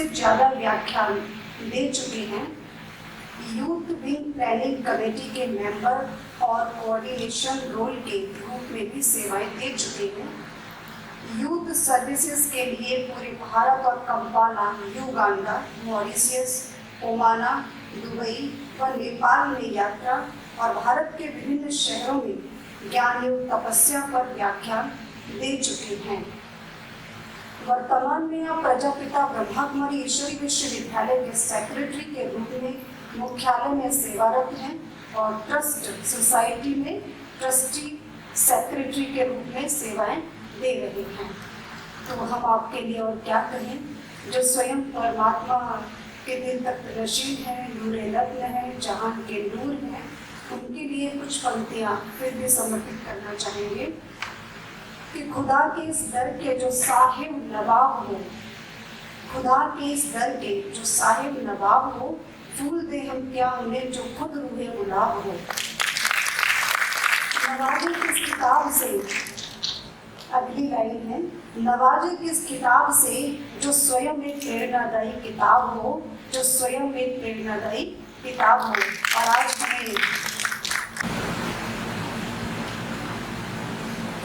से ज़्यादा व्याख्यान दे चुके हैं। यूथ विंग प्लानिंग कमेटी के मेंबर और कोऑर्डिनेशन रोल के रूप में भी सेवाएं दे चुके हैं। यूथ सर्विसेज के लिए पूरे भारत और कंपाला, युगांडा, मॉरिशस, ओमाना, दुबई व नेपाल में यात्रा और भारत के विभिन्न शहरों में ज्ञान योग तपस्या पर व्याख्यान दे चुके हैं। वर्तमान में आप प्रजापिता ब्रह्मा कुमारी ईश्वरी विश्वविद्यालय के सेक्रेटरी के रूप में मुख्यालय में सेवारत हैं और ट्रस्ट सोसाइटी में ट्रस्टी सेक्रेटरी के रूप में सेवाएं दे रहे हैं। तो हम आपके लिए और क्या कहें, जो स्वयं परमात्मा के दिल तक नशीब है, नूरे रत्न है, जहान के नूर हैं, उनके लिए कुछ पंक्तियाँ फिर भी समर्पित करना चाहेंगे कि खुदा के इस दर के जो साहिब नवाब हो, खुदा के इस दर के जो साहिब नवाब हो, फूल दे हम क्या उन्हें जो खुद रूहे गुलाब हो। नवाजे किस किताब से, अगली लाइन है, नवाजे किस किताब से जो स्वयं एक प्रेरणादायी किताब हो, जो स्वयं एक प्रेरणादायी किताब हो। और आज हमें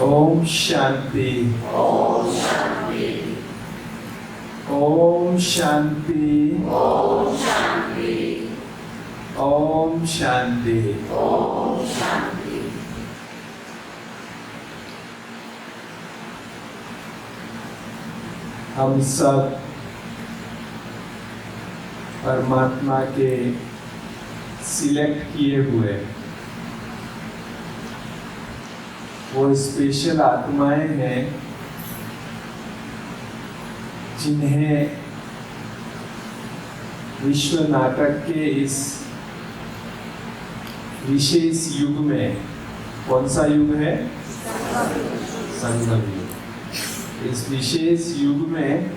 ओम शांति, ओम शांति, ओम शांति, ओम शांति, ओम शांति। ओम शांति। हम सब परमात्मा के सिलेक्ट किए हुए वो स्पेशल आत्माएं हैं जिन्हें विश्व नाटक के इस विशेष युग में, कौन सा युग है? संगम युग। इस विशेष युग में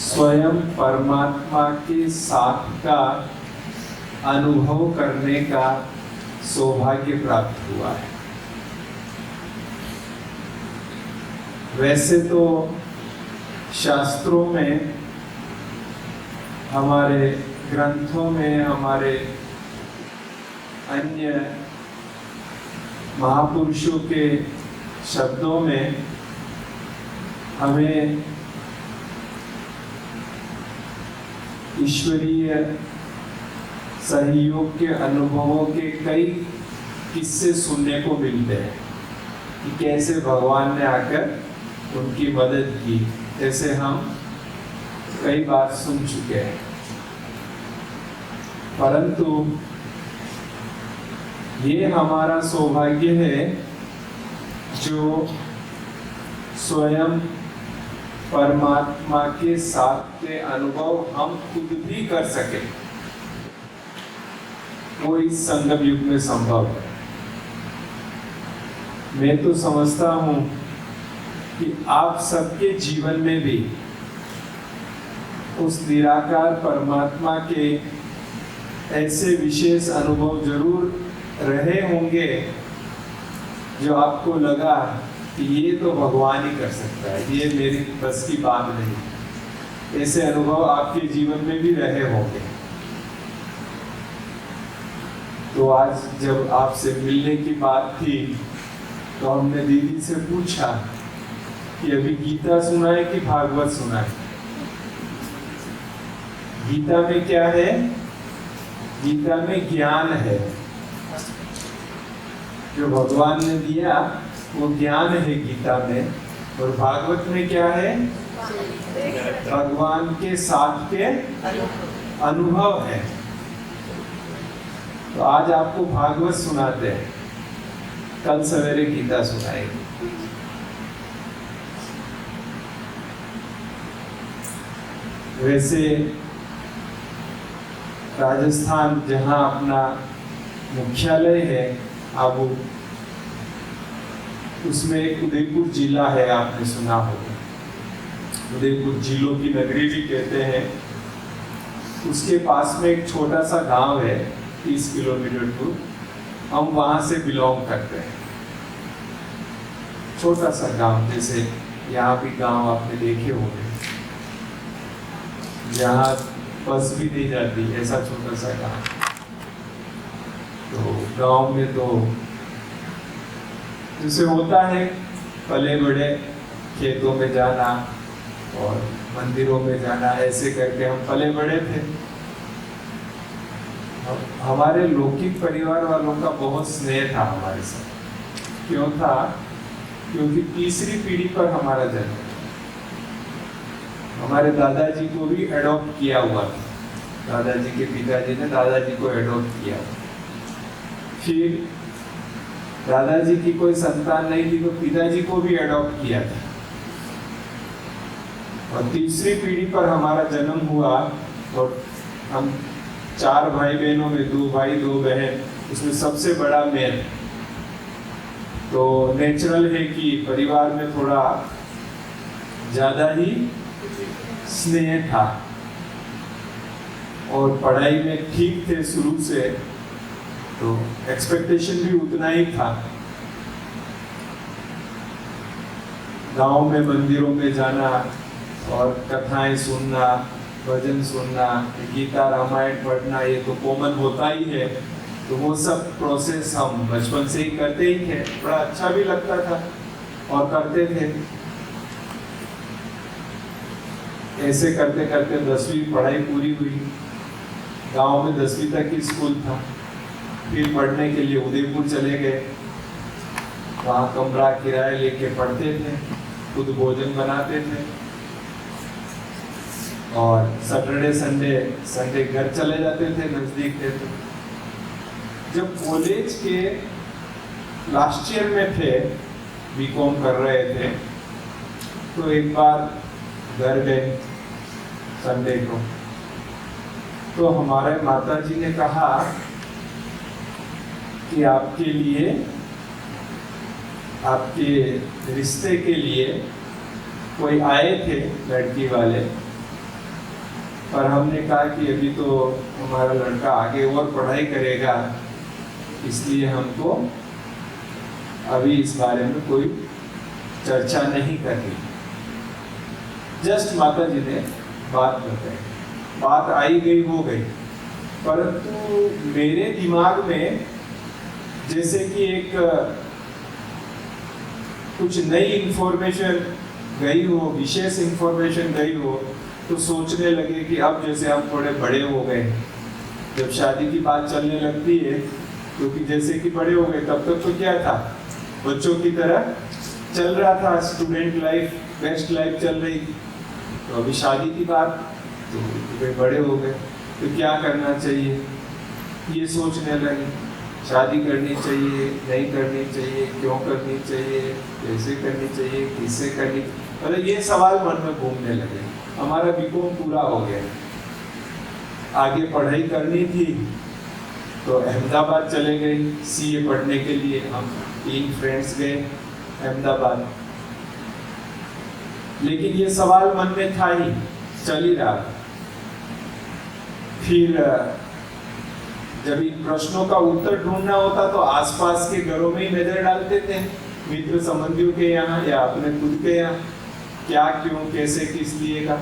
स्वयं परमात्मा के साथ का अनुभव करने का सौभाग्य प्राप्त हुआ है। वैसे तो शास्त्रों में, हमारे ग्रंथों में, हमारे अन्य महापुरुषों के शब्दों में हमें ईश्वरीय सहयोग के अनुभवों के कई किस्से सुनने को मिलते हैं कि कैसे भगवान ने आकर उनकी मदद की। ऐसे हम कई बार सुन चुके हैं, परंतु ये हमारा सौभाग्य है जो स्वयं परमात्मा के साथ के अनुभव हम खुद भी कर सके, वो इस संगम युग में संभव है। मैं तो समझता हूँ कि आप सबके जीवन में भी उस निराकार परमात्मा के ऐसे विशेष अनुभव जरूर रहे होंगे जो आपको लगा कि ये तो भगवान ही कर सकता है, ये मेरी बस की बात नहीं। ऐसे अनुभव आपके जीवन में भी रहे होंगे। तो आज जब आपसे मिलने की बात थी तो हमने दीदी से पूछा कि अभी गीता सुना है कि भागवत सुना है। गीता में क्या है? गीता में ज्ञान है, जो भगवान ने दिया वो ज्ञान है गीता में। और भागवत में क्या है? भगवान के साथ के अनुभव है। तो आज आपको भागवत सुनाते हैं, कल सवेरे गीता सुनाएंगे। वैसे राजस्थान जहाँ अपना मुख्यालय है आबू, उसमें एक उदयपुर जिला है, आपने सुना होगा। उदयपुर जिलों की नगरी भी कहते हैं। उसके पास में एक छोटा सा गांव है 30 किलोमीटर दूर, हम वहां से बिलोंग करते हैं। छोटा सा गांव, जैसे यहाँ भी गांव आपने देखे होंगे जहाँ बस भी नहीं जाती, ऐसा छोटा सा गांव। तो गांव में तो जैसे होता है पले बड़े खेतों में जाना और मंदिरों में जाना, ऐसे करके हम पले बड़े थे। हमारे लौकिक परिवार वालों का बहुत स्नेह था हमारे साथ। क्यों था? क्योंकि तीसरी पीढ़ी पर हमारा जन्म, हमारे दादाजी को भी एडॉप्ट किया हुआ था। दादाजी के पिताजी ने दादाजी को एडॉप्ट किया। फिर दादाजी की कोई संतान नहीं थी तो पिताजी को भी एडॉप्ट किया था। और तीसरी पीढ़ी पर हमारा जन्म हुआ और हम 4 भाई बहनों में 2 भाई 2 बहन, उसमें सबसे बड़ा मैं। तो नेचुरल है कि परिवार में थोड़ा ज्यादा ही स्नेह था और पढ़ाई में ठीक थे शुरू से, तो एक्सपेक्टेशन भी उतना ही था। गांव में मंदिरों में जाना और कथाएं सुनना, भजन सुनना, गीता रामायण पढ़ना, ये तो कॉमन होता ही है। तो वो सब प्रोसेस हम बचपन से ही करते ही थे, बड़ा अच्छा भी लगता था और करते थे। ऐसे करते करते 10वीं पढ़ाई पूरी हुई। गांव में 10वीं तक ही स्कूल था। फिर पढ़ने के लिए उदयपुर चले गए, वहाँ कमरा किराया लेके पढ़ते थे, खुद भोजन बनाते थे और सैटरडे संडे घर चले जाते थे, नजदीक थे। तो जब कॉलेज के लास्ट ईयर में थे, बीकॉम कर रहे थे, तो एक बार घर गए संडे को। तो हमारे माताजी ने कहा कि आपके लिए, आपके रिश्ते के लिए कोई आए थे लड़की वाले, पर हमने कहा कि अभी तो हमारा लड़का आगे और पढ़ाई करेगा, इसलिए हमको अभी इस बारे में कोई चर्चा नहीं करनी। जस्ट माता जी ने बात बताई, बात आई गई हो गई, परंतु मेरे दिमाग में जैसे कि एक कुछ नई इंफॉर्मेशन गई हो, विशेष इंफॉर्मेशन गई हो, तो सोचने लगे कि अब जैसे हम थोड़े बड़े हो गए, जब शादी की बात चलने लगती है, क्योंकि जैसे कि बड़े हो गए, तब तक तो क्या था, बच्चों की तरह चल रहा था, स्टूडेंट लाइफ, बेस्ट लाइफ चल रही थी। तो अभी शादी की बात, तो वे बड़े हो गए, तो क्या करना चाहिए, ये सोचने लगे। शादी करनी चाहिए, नहीं करनी चाहिए, क्यों करनी चाहिए, कैसे करनी चाहिए, किससे करनी, मतलब ये सवाल मन में घूमने लगे। हमारा बीकॉम पूरा हो गया, आगे पढ़ाई करनी थी, तो अहमदाबाद चले गए सीए पढ़ने के लिए। हम 3 फ्रेंड्स गए अहमदाबाद, लेकिन ये सवाल मन में था ही, चल ही रहा। फिर जब इन प्रश्नों का उत्तर ढूंढना होता तो आसपास के घरों में ही नजर डालते थे, मित्र संबंधियों के यहाँ या अपने खुद के यहाँ, क्या, क्यों, कैसे, किस लिए का।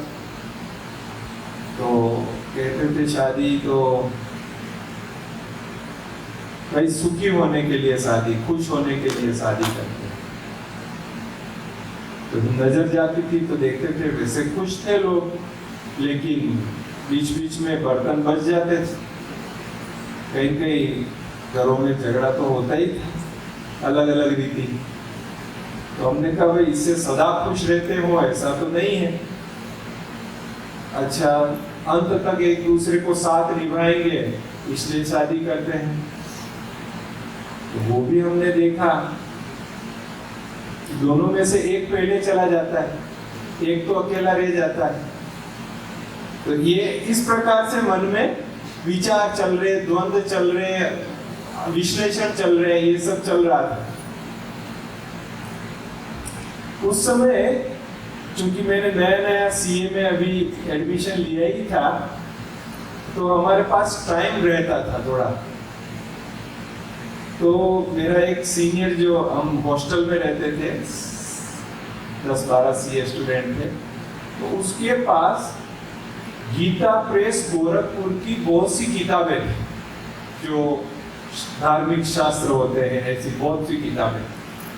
तो कहते थे शादी तो भाई सुखी होने के लिए शादी, खुश होने के लिए शादी करते। तो नजर जाती थी तो देखते थे वैसे खुश थे लोग, लेकिन बीच बीच में बर्तन बच जाते थे, कहीं कहीं घरों में झगड़ा तो होता ही था, अलग अलग रीति। तो हमने कहा भाई इससे सदा खुश रहते हो ऐसा तो नहीं है, अच्छा अंत तक एक दूसरे को साथ निभाएंगे इसलिए शादी करते हैं। तो वो भी हमने देखा, दोनों में से एक पहले चला जाता है, एक तो अकेला रह जाता है। तो ये इस प्रकार से मन में विचार चल रहे, द्वंद्व चल रहे, विश्लेषण चल रहे, ये सब चल रहा था। उस समय चूंकि मैंने नया सीए में अभी एडमिशन लिया ही था, तो हमारे पास टाइम रहता था थोड़ा। तो मेरा एक सीनियर, जो हम हॉस्टल में रहते थे, 10-12 सीए स्टूडेंट थे। तो उसके पास गीता प्रेस गोरखपुर की बहुत सी किताबें थी जो धार्मिक शास्त्र होते हैं, ऐसी बहुत सी किताबें।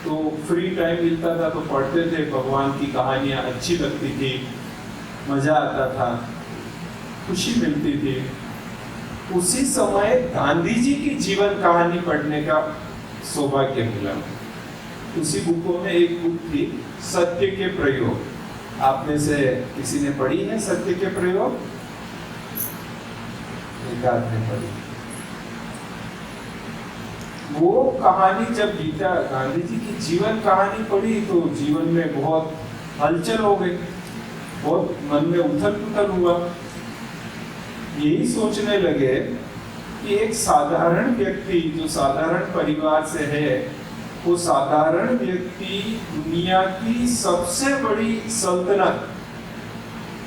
तो फ्री टाइम मिलता था तो पढ़ते थे, भगवान की कहानियाँ अच्छी लगती थी, मजा आता था, खुशी मिलती थी। उसी समय गांधी जी की जीवन कहानी पढ़ने का सौभाग्य मिला। उसी बुकों में एक बुक थी सत्य के प्रयोग। आप में से किसी ने पढ़ी है सत्य के प्रयोग? एक आदमी ने पढ़ी। वो कहानी जब गीता गांधी जी की जीवन कहानी पढ़ी तो जीवन में बहुत हलचल हो गई, बहुत मन में उथल पुथल हुआ। यही सोचने लगे कि एक साधारण व्यक्ति जो साधारण परिवार से है, वो साधारण व्यक्ति दुनिया की सबसे बड़ी सल्तनत,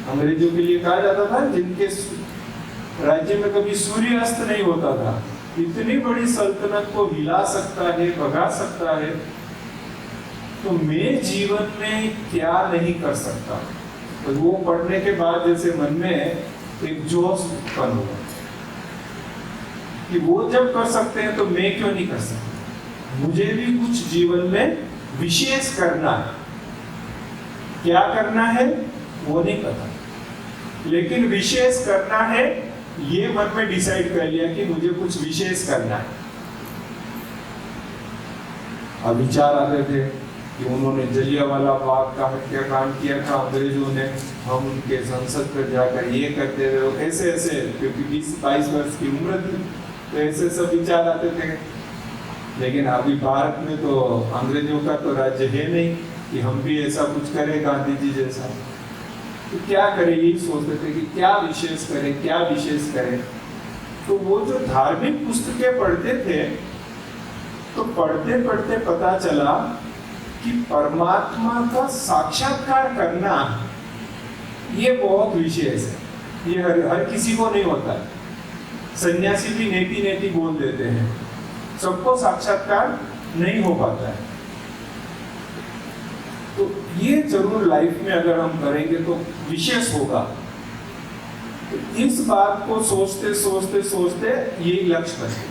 अंग्रेजों के लिए कहा जाता था जिनके राज्य में कभी सूर्य अस्त नहीं होता था, इतनी बड़ी सल्तनत को हिला सकता है, भगा सकता है, तो मैं जीवन में क्या नहीं कर सकता। तो वो पढ़ने के बाद जैसे मन में एक जोश उत्पन्न हुआ कि वो जब कर सकते हैं तो मैं क्यों नहीं कर सकता। मुझे भी कुछ जीवन में विशेष करना है। क्या करना है वो नहीं पता, लेकिन विशेष करना है ये मन में डिसाइड कर लिया कि मुझे कुछ विशेष करना है। अब विचार आते थे कि उन्होंने जलियांवाला बाग का हत्याकांड किया था अंग्रेजों ने, हम उनके संसद पर जाकर ये करते रहे, ऐसे ऐसे, क्योंकि 20-22 वर्ष की उम्र थी, तो ऐसे सब विचार आते थे। लेकिन अभी भारत में तो अंग्रेजों का तो राज्य है नहीं कि हम भी ऐसा कुछ करें गांधी जी जैसा। तो क्या करें, यही सोचते थे कि क्या विशेष करें, क्या विशेष करें। तो वो जो धार्मिक पुस्तकें पढ़ते थे, तो पढ़ते पढ़ते पता चला कि परमात्मा का साक्षात्कार करना ये बहुत विशेष है। ये हर किसी को नहीं होता। सन्यासी भी नेति नेति बोल देते हैं, सबको साक्षात्कार नहीं हो पाता है। तो ये जरूर लाइफ में अगर हम करेंगे तो विशेष होगा। तो इस बात को सोचते सोचते सोचते यही लक्ष्य बने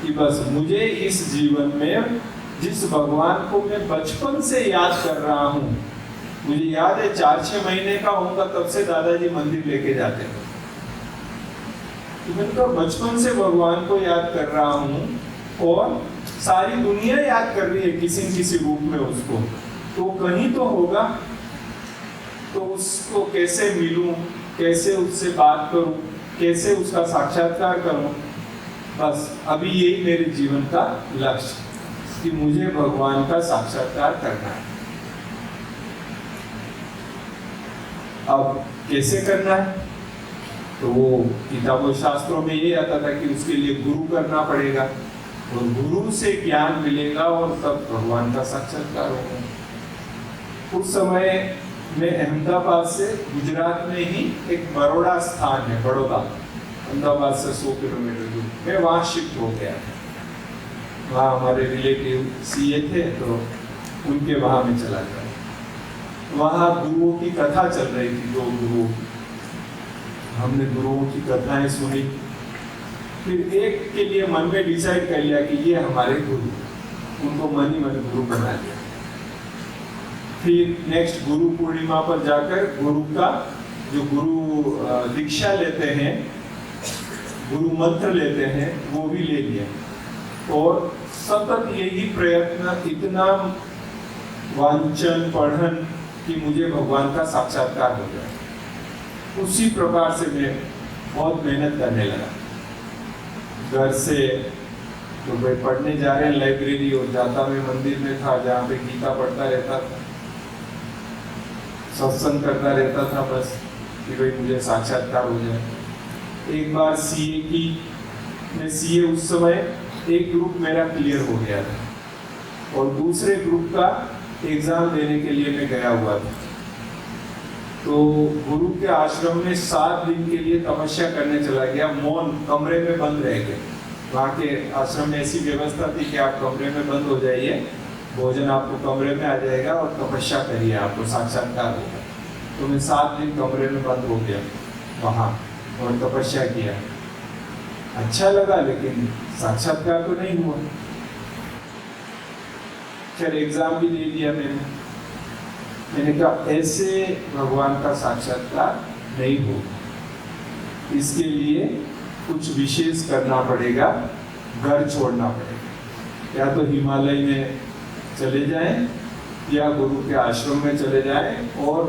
कि बस मुझे इस जीवन में जिस भगवान को मैं बचपन से याद कर रहा हूँ, मुझे याद है 4-6 महीने का होगा तब से दादाजी मंदिर लेके जाते थे। तो मैंने कहा बचपन से भगवान को याद कर रहा हूँ और सारी दुनिया याद कर रही है किसी न किसी रूप में उसको, तो कहीं तो होगा। तो उसको कैसे मिलूं, कैसे उससे बात करूं, कैसे उसका साक्षात्कार करूं, बस अभी यही मेरे जीवन का लक्ष्य कि मुझे भगवान का साक्षात्कार करना है। अब कैसे करना है, तो वो किताबों शास्त्रों में ये आता था कि उसके लिए गुरु करना पड़ेगा और गुरु से ज्ञान मिलेगा और तब भगवान का साक्षात्कार होगा। उस समय मैं अहमदाबाद से, गुजरात में ही एक बड़ौदा स्थान है, बड़ौदा, अहमदाबाद से 100 किलोमीटर दूर, मैं वहाँ शिफ्ट हो गया था। वहाँ हमारे रिलेटिव सीए थे तो उनके वहाँ में चला गया। वहाँ गुरुओं की कथा चल रही थी, 2 गुरुओं की। हमने गुरुओं की कथाएं सुनी, फिर एक के लिए मन में डिसाइड कर लिया कि ये हमारे गुरु, उनको मन ही मन गुरु बना लिया। फिर नेक्स्ट गुरु पूर्णिमा पर जाकर गुरु का जो गुरु दीक्षा लेते हैं, गुरु मंत्र लेते हैं, वो भी ले लिया और सतत यही प्रयत्न, इतना वांचन पढ़न कि मुझे भगवान का साक्षात्कार हो जाए। उसी प्रकार से मैं बहुत मेहनत करने लगा। घर से तो भाई पढ़ने जा रहे हैं लाइब्रेरी, और जाता मैं मंदिर में था जहाँ पे गीता पढ़ता रहता था, सत्संग करता रहता था, बस कि भाई मुझे साक्षात्कार हो जाए। एक बार सीए की, मैं सीए उस समय एक ग्रुप मेरा क्लियर हो गया था और दूसरे ग्रुप का एग्जाम देने के लिए मैं गया हुआ था। तो गुरु के आश्रम में 7 दिन के लिए तपस्या करने चला गया, मौन, कमरे में बंद रह गए। वहाँ के आश्रम में ऐसी व्यवस्था थी कि आप कमरे में बंद हो जाइए भोजन आपको कमरे में आ जाएगा और तपस्या करिए, आपको साक्षात्कार होगा। तो मैं 7 दिन कमरे में बंद हो गया वहाँ और तपस्या किया। अच्छा लगा लेकिन साक्षात्कार तो नहीं हुआ। फिर एग्जाम भी दे दिया मैंने कहा ऐसे भगवान का साक्षात्कार नहीं होगा, इसके लिए कुछ विशेष करना पड़ेगा, घर छोड़ना पड़ेगा। या तो हिमालय में चले जाएं या गुरु के आश्रम में चले जाएं और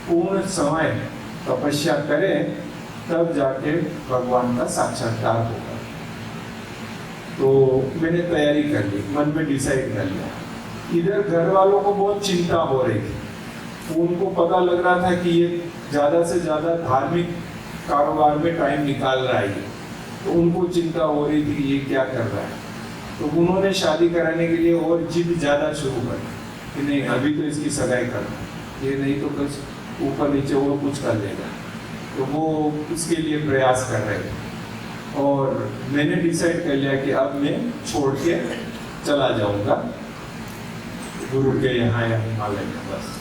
पूर्ण समय तपस्या करें, तब जाके भगवान का साक्षात्कार होगा। तो मैंने तैयारी कर ली, मन में डिसाइड कर लिया। इधर घर वालों को बहुत चिंता हो रही थी, उनको पता लग रहा था कि ये ज़्यादा से ज़्यादा धार्मिक कारोबार में टाइम निकाल रहा है, तो उनको चिंता हो रही थी ये क्या कर रहा है। तो उन्होंने शादी कराने के लिए और जिद ज़्यादा शुरू कर कि नहीं अभी तो इसकी सगाई करना, ये नहीं तो कुछ ऊपर नीचे वो कुछ कर लेगा। तो वो इसके लिए प्रयास कर रहे थे और मैंने डिसाइड कर लिया कि अब मैं छोड़ के चला जाऊंगा गुरु के यहाँ या हिमालय में। बस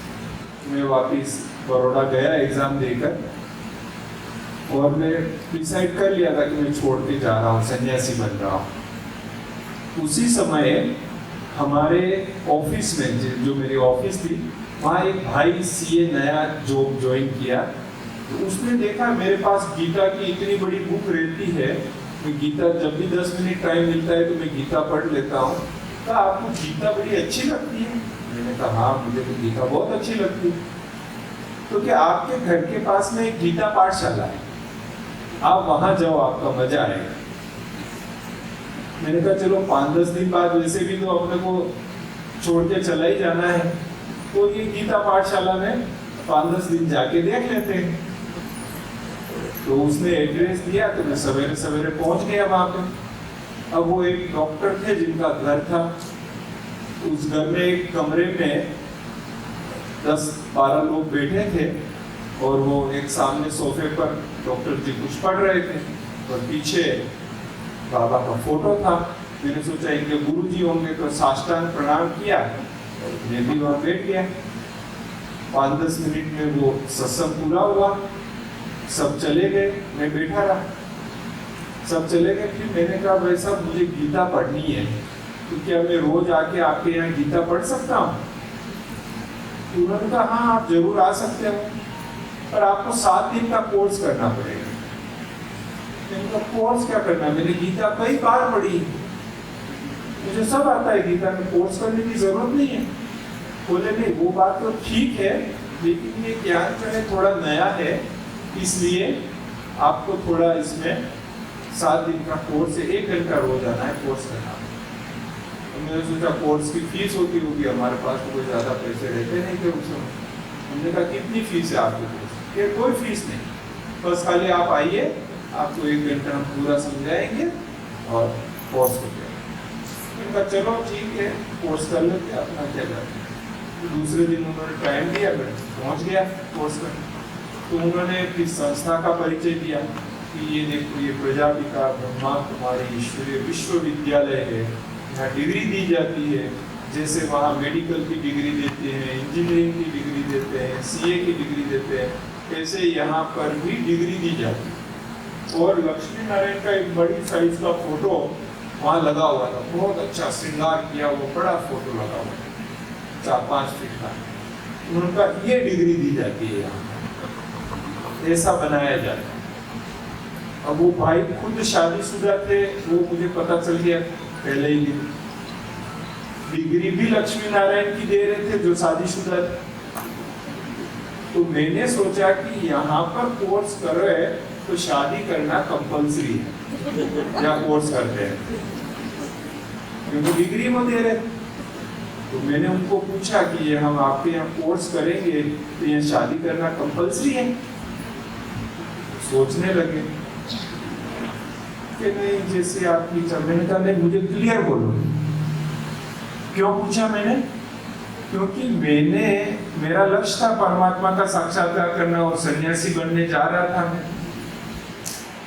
मैं वापिस बड़ौदा गया एग्जाम देकर और मैं डिसाइड कर लिया था कि मैं छोड़ के जा रहा हूँ, सन्यासी बन रहा हूँ। उसी समय हमारे ऑफिस में जो मेरी ऑफिस थी वहाँ एक भाई सीए नया जॉब ज्वाइन किया। तो उसने देखा मेरे पास गीता की इतनी बड़ी बुक रहती है, मैं गीता जब भी 10 मिनट टाइम मिलता है तो मैं गीता पढ़ लेता हूँ। तो आपको गीता बड़ी अच्छी लगती है? मैंने कहा हाँ मुझे तो गीता बहुत अच्छी लगती है। तो क्या आपके घर के पास में एक गीता पाठशाला है, आप वहां जाओ, आपका मजा आएगा। मैंने कहा चलो 5-10 दिन बाद वैसे भी तो अपने को छोड़ के चला ही जाना है, तो ये गीता पाठशाला में 5-10 दिन जाके देख लेते हैं। तो उसने एड्रेस दिया तो मैं सवेरे सवेरे पहुंच गया वहां पे। अब वो एक डॉक्टर थे जिनका घर था, उस घर में एक कमरे में 10-12 लोग बैठे थे और वो एक सामने सोफे पर डॉक्टर जी कुछ पढ़ रहे थे और पीछे बाबा का फोटो था। मैंने सोचा इनके गुरु जी होंगे, तो साष्टांग प्रणाम किया, मैं भी वहां बैठ गया। 5-10 मिनट में वो सत्संग पूरा हुआ, सब चले गए, मैं बैठा रहा। सब चले गए, फिर मैंने कहा भाई साहब मुझे गीता पढ़नी है, तो क्या मैं रोज आके आपके यहाँ गीता पढ़ सकता हूँ? तो उन्होंने कहा हाँ आप जरूर आ सकते हो, पर आपको 7 दिन का कोर्स करना पड़ेगा। मैंने कहा कोर्स क्या करना, मैंने गीता कई बार पढ़ी, मुझे सब आता है, गीता में कोर्स करने की जरूरत नहीं है। बोले नहीं वो बात तो ठीक है, लेकिन ये ज्ञान जो है थोड़ा नया है, इसलिए आपको थोड़ा इसमें 7 दिन का कोर्स है, 1 घंटा रोज आना है कोर्स करना। तो मैंने सोचा कोर्स की फीस होती होगी, हमारे पास तो कोई ज्यादा पैसे रहते नहीं थे उस समय। हमने कहा कितनी फीस है आपके कोर्स? कोई फीस नहीं, बस खाली आप आइए, आपको 1 घंटा हम पूरा समझाएंगे और कोर्स हो जाएगा। मैंने कहा चलो ठीक है कोर्स कर लेते हैं, अपना क्या करते हैं। तो दूसरे दिन उन्होंने टाइम दिया, मैं पहुँच गया कोर्स करने। तो उन्होंने फिर संस्था का परिचय दिया कि ये देखो ये प्रजापिता ब्रह्मा कुमारी ईश्वरीय विश्वविद्यालय है, यहाँ डिग्री दी जाती है, जैसे वहाँ मेडिकल की डिग्री देते हैं, इंजीनियरिंग की डिग्री देते हैं, सीए की डिग्री देते हैं, ऐसे यहाँ पर भी डिग्री दी जाती है। और लक्ष्मी नारायण का एक बड़ी साइज का फोटो वहाँ लगा हुआ था, बहुत अच्छा श्रृंगार किया हुआ बड़ा फोटो लगा हुआ था, 4-5 फीट का। उनका ये डिग्री दी जाती है यहाँ, ऐसा बनाया जाता है। अब वो भाई खुद शादीशुदा थे, वो मुझे पता चल गया पहले ही दिन। डिग्री भी लक्ष्मी नारायण की दे रहे थे जो शादीशुदा थे। तो मैंने सोचा कि यहाँ पर कोर्स कर रहे तो शादी करना कंपलसरी है, या कोर्स करते हैं क्योंकि डिग्री वो दे रहे। तो मैंने उनको पूछा कि ये हम आपके यहाँ कोर्स करेंगे तो ये शादी करना कंपलसरी है? सोचने लगे कि नहीं जैसे आपकी इच्छा। मैंने कहा नहीं मुझे क्लियर बोलो। क्यों पूछा मैंने? क्योंकि मेरा लक्ष्य था परमात्मा का साक्षात्कार करना और सन्यासी बनने जा रहा था मैं।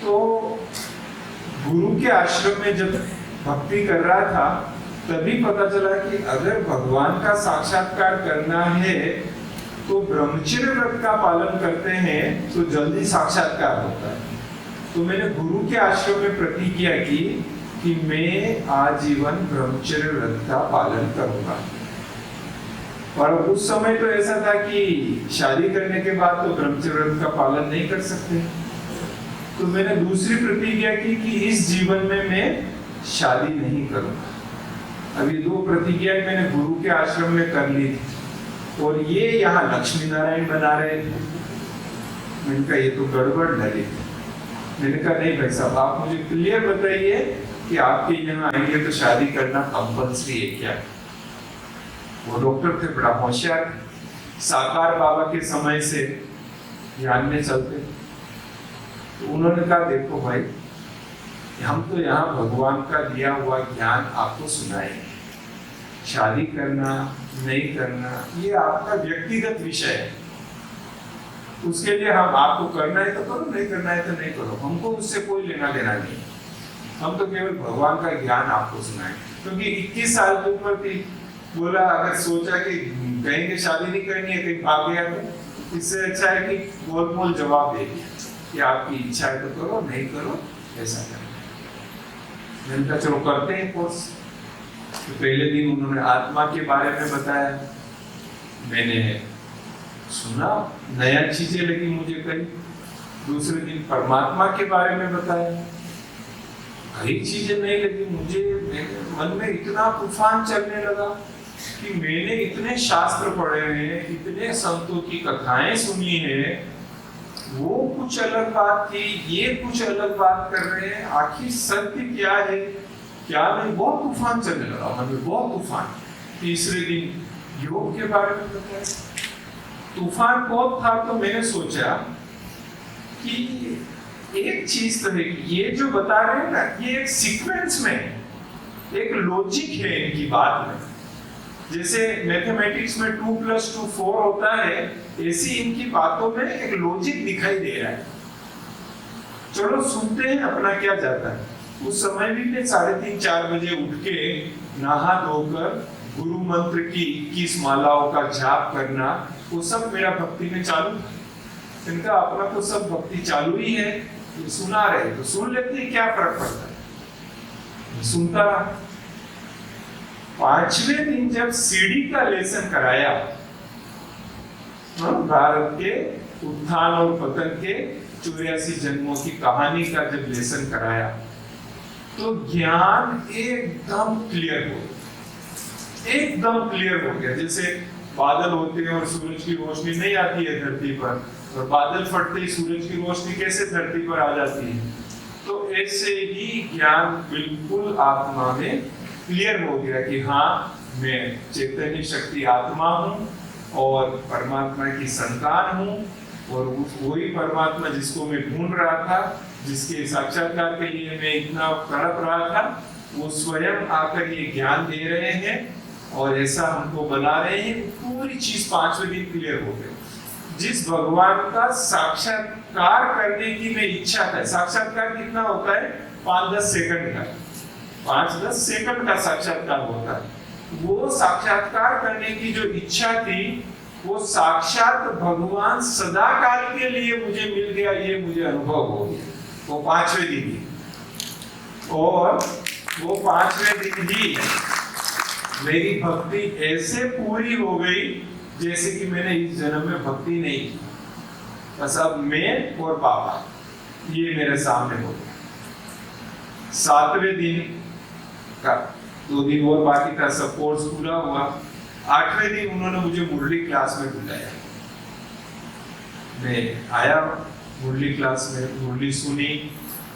तो गुरु के आश्रम में जब भक्ति कर रहा था तभी पता चला कि अगर भगवान का साक्षात्कार करना है तो ब्रह्मचर्य व्रत का पालन करते हैं तो जल्दी साक्षात्कार होता है। तो मैंने गुरु के आश्रम में प्रतिज्ञा की कि मैं आजीवन ब्रह्मचर्य व्रत का पालन करूंगा। और उस समय तो ऐसा था कि शादी करने के बाद तो ब्रह्मचर्य व्रत का पालन नहीं कर सकते। तो मैंने दूसरी प्रतिज्ञा की कि इस जीवन में मैं शादी नहीं करूंगा। अभी 2 प्रतिज्ञाएं मैंने गुरु के आश्रम में कर ली थी और ये यहाँ लक्ष्मी नारायण बना रहे थे। मैंने कहा ये तो गड़बड़ लगी। मैंने कहा नहीं भाई साहब, आप मुझे क्लियर बताइए कि आपके यहाँ आएंगे तो शादी करना कंपल्सरी है क्या? वो डॉक्टर थे, बड़ा होशियार, साकार बाबा के समय से ध्यान में चलते। तो उन्होंने कहा देखो भाई, हम तो यहाँ भगवान का दिया हुआ ज्ञान आपको सुनाएंगे। शादी करना नहीं करना ये आपका व्यक्तिगत विषय है। उसके लिए हम आपको करना है तो करो, नहीं करना है तो नहीं करो, हमको उससे कोई लेना देना नहीं। हम तो केवल भगवान का ज्ञान आपको सुनाएं। क्योंकि 21 साल की उम्र थी, बोला अगर सोचा कि कहेंगे शादी नहीं करनी है, कहीं भाग गया तो इससे अच्छा है कि बोल बोल जवाब दे दिया कि आपकी इच्छा है तो करो, नहीं करो ऐसा करें। मैंने कहा चलो करते हैं कोर्स। तो पहले दिन उन्होंने आत्मा के बारे में बताया, मैंने सुना, नया चीजें लगी मुझे कई। दूसरे दिन परमात्मा के बारे में बताया, कई चीजें नहीं लगी मुझे। मन में इतना तूफान चलने लगा कि मैंने इतने शास्त्र पढ़े हैं, इतने संतों की कथाएं सुनी है, वो कुछ अलग बात थी, ये कुछ अलग बात कर रहे हैं, आखिर सत्य क्या है क्या नहीं। बहुत तूफान चलने लगा मन में, बहुत तूफान। तीसरे दिन योग के बारे में बताया, तूफान बहुत था। तो मैंने सोचा कि एक चीज तो है कि ये जो बता रहे हैं ना, ये एक सीक्वेंस में एक लॉजिक है इनकी बात में। जैसे मैथमेटिक्स में 2 + 2 4 होता है, ऐसी इनकी बातों में एक लॉजिक दिखाई दे रहा है। चलो सुनते हैं, अपना क्या जाता है। उस समय भी मैं 3:30-4 बजे उठ के नहा धोकर गुरु मंत्र की 21 मालाओं का जाप करना, वो सब मेरा भक्ति में चालू। इनका अपना तो सब भक्ति चालू ही है। तो सुना रहे तो सुन लेते, क्या फर्क पड़ता है। सुनता रहा। 5वें दिन जब सीढ़ी का लेसन कराया, भारत के उत्थान और पतन के 84 जन्मों की कहानी का जब लेसन कराया, तो ज्ञान एकदम क्लियर हो गया, एकदम क्लियर हो गया। जैसे बादल होते हैं और सूरज की रोशनी नहीं आती है धरती पर, और बादल फटते ही सूरज की रोशनी कैसे धरती पर आ जाती है, तो ऐसे ही ज्ञान बिल्कुल आत्मा में क्लियर हो गया कि हाँ, मैं चैतन्य शक्ति आत्मा हूँ और परमात्मा की संतान हूँ, और वही परमात्मा जिसको मैं ढूंढ रहा था, जिसके साक्षात्कार के लिए मैं इतना तड़प रहा था, वो स्वयं आकर ये ज्ञान दे रहे हैं और ऐसा हमको बना रहे हैं। पूरी चीज 5वें दिन क्लियर हो गई। जिस भगवान का साक्षात्कार करने की मैं इच्छा था, साक्षात्कार कितना होता है? 5-10 सेकंड का, 5-10 सेकंड का साक्षात्कार होता है। वो साक्षात्कार करने की जो इच्छा थी, वो साक्षात भगवान सदा काल के लिए मुझे मिल गया, ये मुझे अनुभव हो गया। वो 5वें दिन ही, और वो 5वें दिन ही मेरी भक्ति ऐसे पूरी हो गई जैसे कि मैंने इस जन्म में भक्ति नहीं की। बस अब मैं और बाबा, ये मेरे सामने हो गया। 7वें दिन का 2 दिन और बाकी था, सब कोर्स पूरा हुआ। 8वें दिन उन्होंने मुझे मुरली क्लास में बुलाया। मैं आया मुरली क्लास में, मुरली सुनी।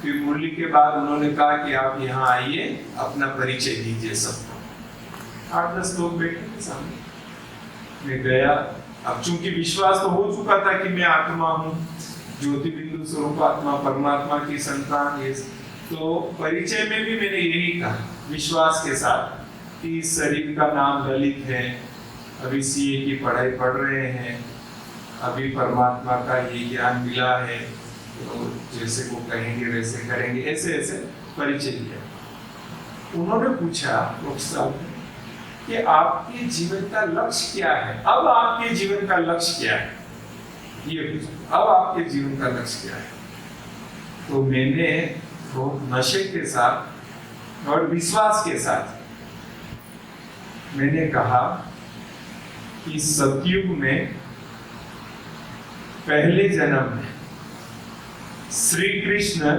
फिर मुरली के बाद उन्होंने कहा कि आप यहाँ आइए, अपना परिचय दीजिए सबको। 8-10 लोग बैठे थे सामने। मैं गया। अब चूंकि विश्वास तो हो चुका था कि मैं आत्मा हूँ, ज्योति बिंदु स्वरूप आत्मा, परमात्मा की संतान, ये तो परिचय में भी मैंने यही कहा विश्वास के साथ कि इस शरीर का नाम ललित है, अभी सीए की पढ़ाई पढ़ रहे हैं, अभी परमात्मा का ये ज्ञान मिला है, तो जैसे वो कहेंगे वैसे करेंगे, ऐसे ऐसे परिचय दिया। उन्होंने पूछा प्रोफेसर कि आपके जीवन का लक्ष्य क्या है? अब आपके जीवन का लक्ष्य क्या है? ये पूछा, अब आपके जीवन का लक्ष्य क्या है? तो मैंने बहुत नशे के साथ और विश्वास के साथ मैंने कहा कि सतयुग में पहले जन्म में श्री कृष्ण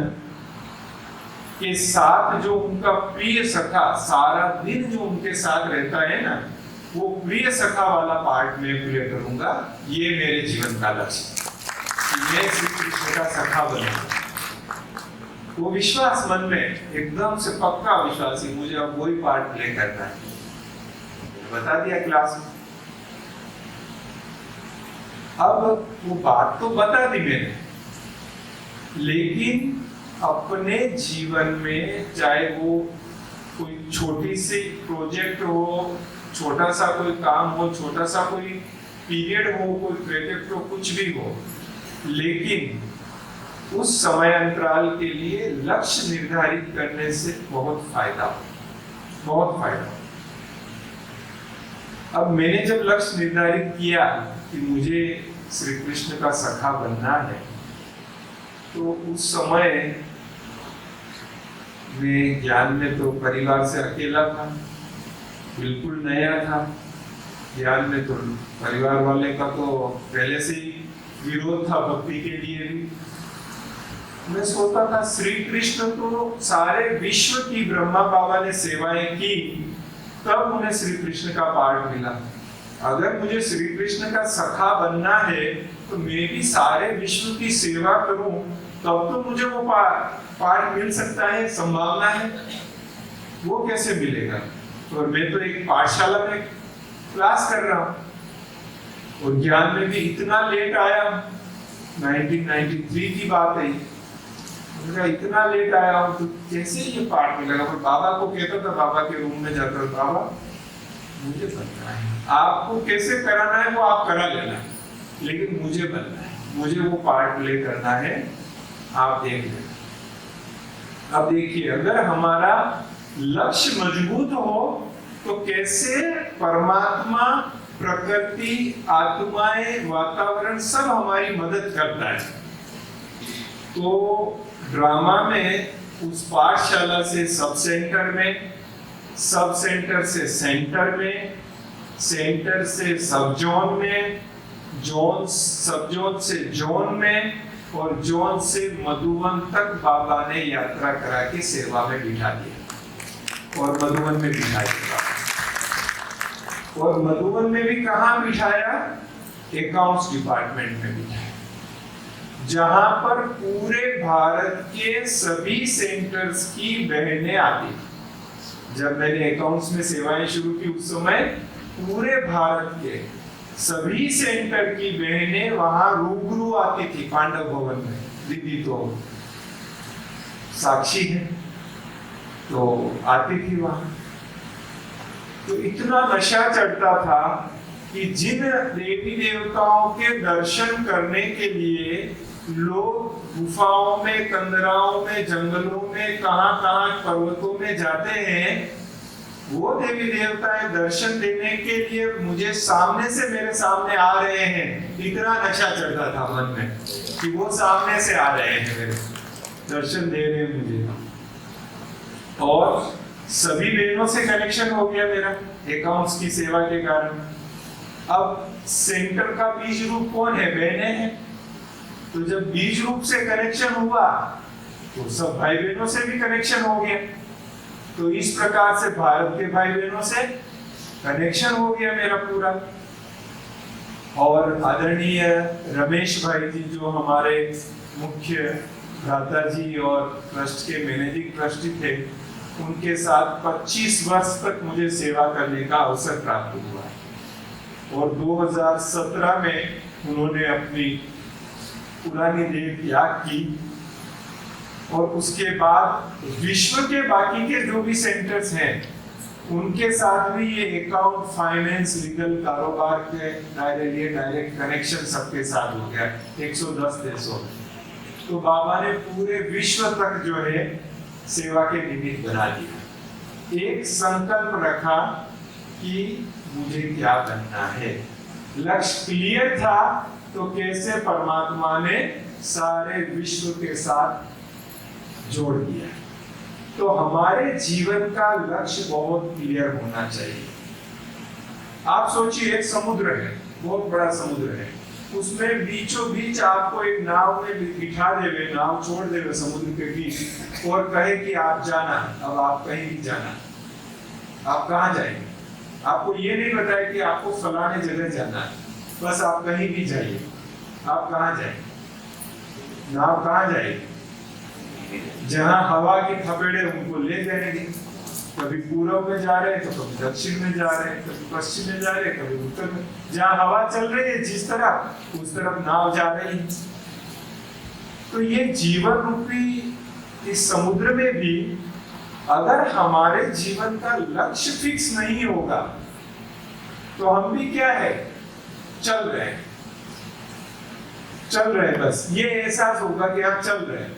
के साथ जो उनका प्रिय सखा सारा दिन जो उनके साथ रहता है ना, वो प्रिय सखा वाला पार्ट में प्ले करूंगा। ये मेरे जीवन का लक्ष्य है, मैं श्री कृष्ण का सखा बनूंगा। वो विश्वास मन में एकदम से पक्का विश्वास ही, मुझे अब वही पार्ट प्ले करना है। बता दिया क्लास में। अब वो बात तो बता दी मैंने, लेकिन अपने जीवन में चाहे वो कोई छोटी सी प्रोजेक्ट हो, छोटा सा कोई काम हो, छोटा सा कोई पीरियड हो, कोई प्रोजेक्ट हो, कुछ भी हो, लेकिन उस समय अंतराल के लिए लक्ष्य निर्धारित करने से बहुत फायदा हो, बहुत फायदा। अब मैंने जब लक्ष्य निर्धारित किया कि मुझे श्री कृष्ण का सखा बनना है, तो उस समय मैं ज्ञान में तो परिवार से अकेला था, बिल्कुल नया था। ज्ञान में तो परिवार वाले का तो पहले से ही विरोध था भक्ति के लिए भी। मैं सोचता था श्री कृष्ण तो सारे विश्व की ब्रह्मा बाबा ने सेवाएं की, तब उन्हें श्री कृष्ण का पार्ट मिला। अगर मुझे श्री कृष्ण का सखा बनना है तो मैं भी सारे विश्व की सेवा करूं, तब तो मुझे वो पार्ट मिल सकता है, संभावना है। वो कैसे मिलेगा? और मैं तो एक पाठशाला में क्लास कर रहा हूं और ज्ञान में भी इतना लेट आया। 1993 की बात है, इतना लेट आया हूं तो कैसे ये पार्ट मिलेगा? पर बाबा को कहता था, बाबा के रूम में जाकर, बाबा मुझे बनना है, आपको कैसे कराना है वो आप करा लेना, लेकिन मुझे बनना है, मुझे वो पार्ट प्ले करना है, आप देख लेना। अब देखिए, अगर हमारा लक्ष्य मजबूत हो तो कैसे परमात्मा, प्रकृति, आत्माएं, वातावरण सब हमारी मदद करता है। तो ड्रामा में उस पाठशाला से सब सेंटर में, सब सेंटर से सेंटर में, सेंटर से सब जोन में, जोन सब जोन से जोन में, और जोन से मधुबन तक बाबा ने यात्रा करा के सेवा में बिठा दिया और मधुबन में बिठा दिया। और मधुबन में भी कहाँ बिठाया? अकाउंट्स डिपार्टमेंट में बिठाया, जहां पर पूरे भारत के सभी सेंटर्स की बहनें आती थी। जब मैंने अकाउंट्स में सेवाएं शुरू की उस समय पूरे भारत के सभी सेंटर की बहनें वहां रूबरू आती थी पांडव भवन में। दीदी तो साक्षी है, तो आती थी वहां। तो इतना नशा चढ़ता था कि जिन देवी देवताओं के दर्शन करने के लिए लोग गुफाओं में, कंदराओं में, जंगलों में, कहां पर्वतों में जाते हैं, वो देवी देवताएं दर्शन देने के लिए मुझे सामने से मेरे सामने आ रहे हैं। इतना नशा चढ़ता था मन में कि वो सामने से आ रहे हैं, मेरे दर्शन दे रहे हैं मुझे। और सभी बहनों से कनेक्शन हो गया मेरा अकाउंट्स की सेवा के कारण। अब सेंटर का बीज रूप कौन है? बहनें हैं। तो जब बीज रूप से कनेक्शन हुआ तो सब भाई बहनों से भी कनेक्शन हो गया। तो इस प्रकार से भारत के भाई बहनों से कनेक्शन हो गया मेरा पूरा। और आदरणीय रमेश भाई जी, जो हमारे मुख्य भ्राता जी और ट्रस्ट के मैनेजिंग ट्रस्टी थे, उनके साथ 25 वर्ष तक मुझे सेवा करने का अवसर प्राप्त हुआ। और 2017 में उन्होंने अपनी पुरानी देह त्याग की। और उसके बाद विश्व के बाकी के जो भी सेंटर्स हैं, उनके साथ भी ये अकाउंट, फाइनेंस, लीगल, कारोबार के डायरेक्ट कनेक्शन सबके साथ हो गया 110 देशों में। तो बाबा ने पूरे विश्व तक जो है सेवा के निमित्त बना दिया। एक संकल्प रखा कि मुझे क्या बनना है। लक्ष्य क्लियर था तो कैसे परमात्मा ने सारे विश्व के साथ जोड़ दिया। तो हमारे जीवन का लक्ष्य बहुत क्लियर होना चाहिए। आप सोचिए, एक समुद्र है, बहुत बड़ा समुद्र है, उसमें बीचों बीच आपको एक नाव में बिठा देवे, नाव छोड़ देवे समुद्र के बीच और कहे कि आप जाना। अब आप कहीं भी जाना, आप कहाँ जाएंगे? आपको ये नहीं बताया कि आपको फलाने जगह जाना है, बस आप कहीं भी जाइए। आप कहाँ जाएंगे? नाव कहाँ जाएगी? जहां हवा की थपेड़े उनको ले जाएंगे। कभी पूर्व में जा रहे हैं तो कभी दक्षिण में जा रहे हैं, कभी पश्चिम में जा रहे हैं, कभी उत्तर में। जहां हवा चल रही है जिस तरफ, उस तरफ नाव जा रही है। तो ये जीवन रूपी इस समुद्र में भी अगर हमारे जीवन का लक्ष्य फिक्स नहीं होगा तो हम भी क्या है, चल रहे हैं, चल रहे हैं। बस ये एहसास होगा कि आप चल रहे हैं,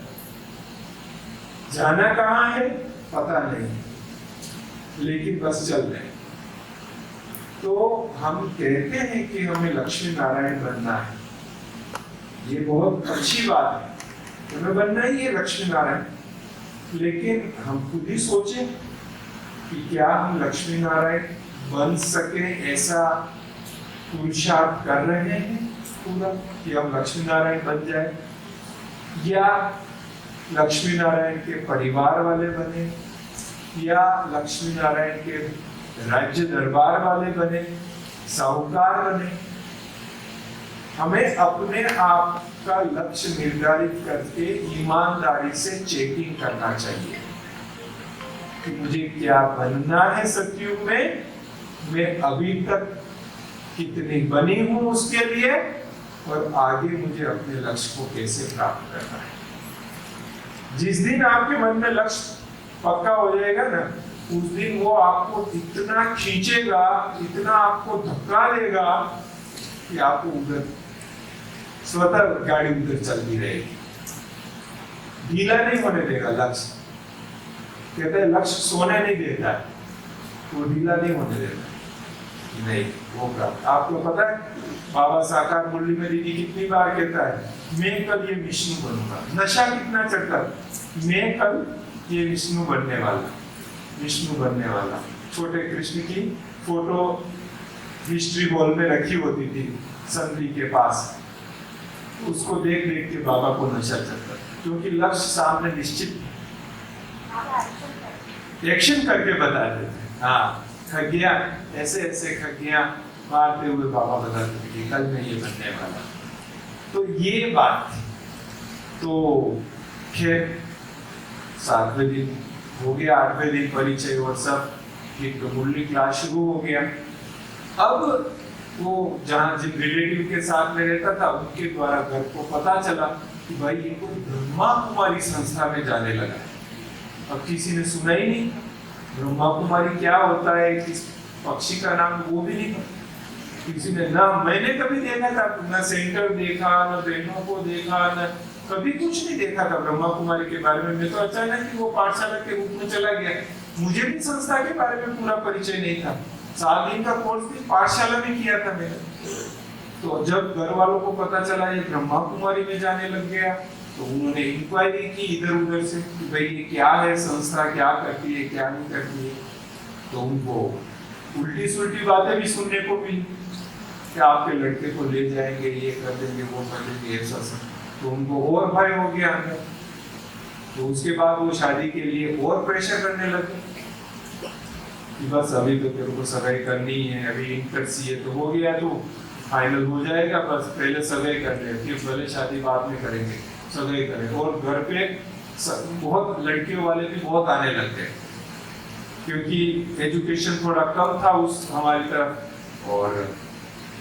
जाना कहाँ है पता नहीं, लेकिन बस चल रहे हैं। तो हम कहते हैं कि हमें लक्ष्मी नारायण बनना है, ये बहुत अच्छी बात है, हमें बनना ही है लक्ष्मी नारायण। लेकिन हम खुद ही सोचें कि क्या हम लक्ष्मी नारायण बन सके, ऐसा पुरुषार्थ कर रहे हैं पूरा कि हम लक्ष्मी नारायण बन जाए, या लक्ष्मी नारायण के परिवार वाले बने, या लक्ष्मी नारायण के राज्य दरबार वाले बने, साहूकार बने। हमें अपने आप का लक्ष्य निर्धारित करके ईमानदारी से चेकिंग करना चाहिए कि मुझे क्या बनना है सतयुग में, मैं अभी तक कितनी बनी हूं उसके लिए, और आगे मुझे अपने लक्ष्य को कैसे प्राप्त करना है। जिस दिन आपके मन में लक्ष्य पक्का हो जाएगा ना, उस दिन वो आपको इतना खींचेगा, इतना आपको धक्का देगा कि आपको उधर स्वतः गाड़ी उधर चलती रहेगी, ढीला नहीं होने देगा लक्ष्य। कहते हैं लक्ष्य सोने नहीं देता है, वो ढीला नहीं होने देता, नहीं होगा। आपको पता है बाबा साकार मुरली में दीदी कितनी बार कहता है, मैं कल ये विष्णु बनूंगा। नशा कितना चढ़ता, मैं कल ये विष्णु बनने वाला, विष्णु बनने वाला। छोटे कृष्ण की फोटो हिस्ट्री वॉल में रखी होती थी संधि के पास, उसको देख देख के बाबा को नशा चढ़ता, क्योंकि लक्ष्य सामने निश्चित, एक्शन करके बता देते। हाँ, खगिया ऐसे ऐसे खगिया मारते हुए बाबा बताते थे कि कल मैं ये बनने वाला। तो ये बात थी। तो खैर 7वें दिन हो गया, 8वें दिन परिचय और सब, एक मुरली क्लास शुरू हो गया। अब वो जहाँ जिन रिलेटिव के साथ में रहता था उनके द्वारा घर को पता चला कि भाई ये कोई ब्रह्मा कुमारी संस्था में जाने लगा है। अब किसी ने सुना ही नहीं, ब्रह्मा कुमारी क्या होता है, किस पक्षी का नाम, वो भी नहीं किसी ने, ना मैंने कभी देखा था, ना सेंटर देखा, ना बहनों को देखा, ना कभी कुछ नहीं देखा था ब्रह्मा कुमारी के बारे में। मैं तो अचानक ही वो पाठशाला के रूप में चला गया, मुझे भी संस्था के बारे में पूरा परिचय नहीं था। 7 दिन का कोर्स भी पाठशाला में किया था मैंने। तो जब घर वालों को पता चला ये ब्रह्मा कुमारी में जाने लग गया, तो उन्होंने इंक्वायरी की इधर उधर से कि भाई ये क्या है संस्था, क्या करती है, क्या नहीं करती है। तो उनको उल्टी सुल्टी बातें भी सुनने को मिली कि आपके लड़के को ले जाएंगे, ये कर देंगे, वो कर देंगे, ऐसा सब। तो उनको और भय हो गया अंदर। तो उसके बाद वो शादी के लिए और प्रेशर करने लगे कि बस अभी तो तेरे को सगाई करनी है, अभी इंटर सीए तो हो गया, तो फाइनल हो जाएगा, बस पहले सगाई कर ले, फिर भले शादी बाद में करेंगे, सगाई करें। और घर पे बहुत लड़कियों वाले भी बहुत आने लग गए, क्योंकि एजुकेशन थोड़ा कम था उस हमारी तरफ, और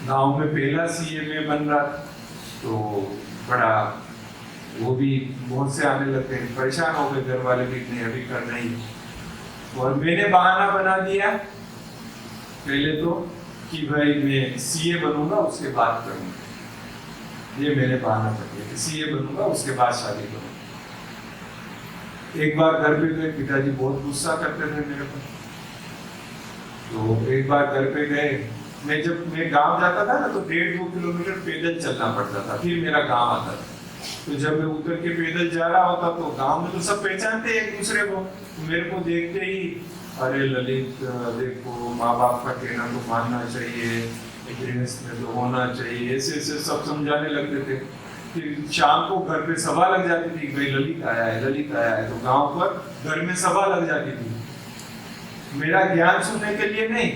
गांव में पहला सीए में बन रहा था, तो बड़ा वो भी बहुत से आने लग गए, परेशान हो गए घर वाले भी, नहीं अभी करना ही। और मैंने बहाना बना दिया पहले तो कि भाई मैं सीए बनूंगा उसके बाद करूंगा, ये मैंने बहाना कर दिया कि सीए बनूंगा उसके बाद शादी करूंगा। एक बार घर पे गए, पिताजी बहुत गुस्सा करते थे मेरे पर, तो एक बार घर पे गए, जब मैं गांव जाता था ना तो 1.5-2 किलोमीटर पैदल चलना पड़ता था, फिर मेरा गांव आता था। तो जब मैं उतर के पैदल जा रहा होता तो गांव में तो सब पहचानते एक दूसरे को, तो मेरे को देखते ही अरे ललित देखो, माँ बाप का कहना तो मानना चाहिए, गृहस्थ में तो होना चाहिए, ऐसे ऐसे सब समझाने लगते थे। फिर शाम को घर पे सभा लग जाती थी, भाई ललित आया है, ललित आया है, तो गांव पर घर में सभा लग जाती थी। मेरा ज्ञान सुनने के लिए नहीं,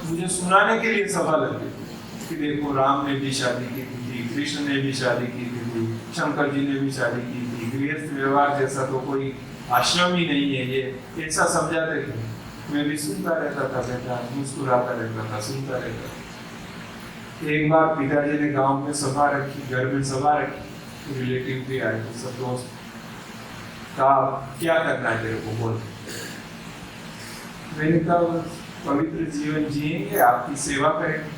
मुझे सुनाने के लिए सभा लगती थी कि देखो राम ने भी शादी की थी, कृष्ण ने भी शादी की थी, शंकर जी ने भी शादी की थी, गृहस्थ व्यवहार जैसा तो कोई आश्रम ही नहीं है, ये ऐसा समझाते थे। मैं भी सुनता रहता था, बेटा मुस्कुराता रहता था, सुनता रहता था। एक बार पिताजी ने गांव में सभा रखी, घर में सभा रखी, रिलेटिव भी आए, तो सब दोस्त कहा क्या करना है तेरे को बोल। मैंने कहा पवित्र जीवन जिएंगे, आपकी सेवा करेंगे।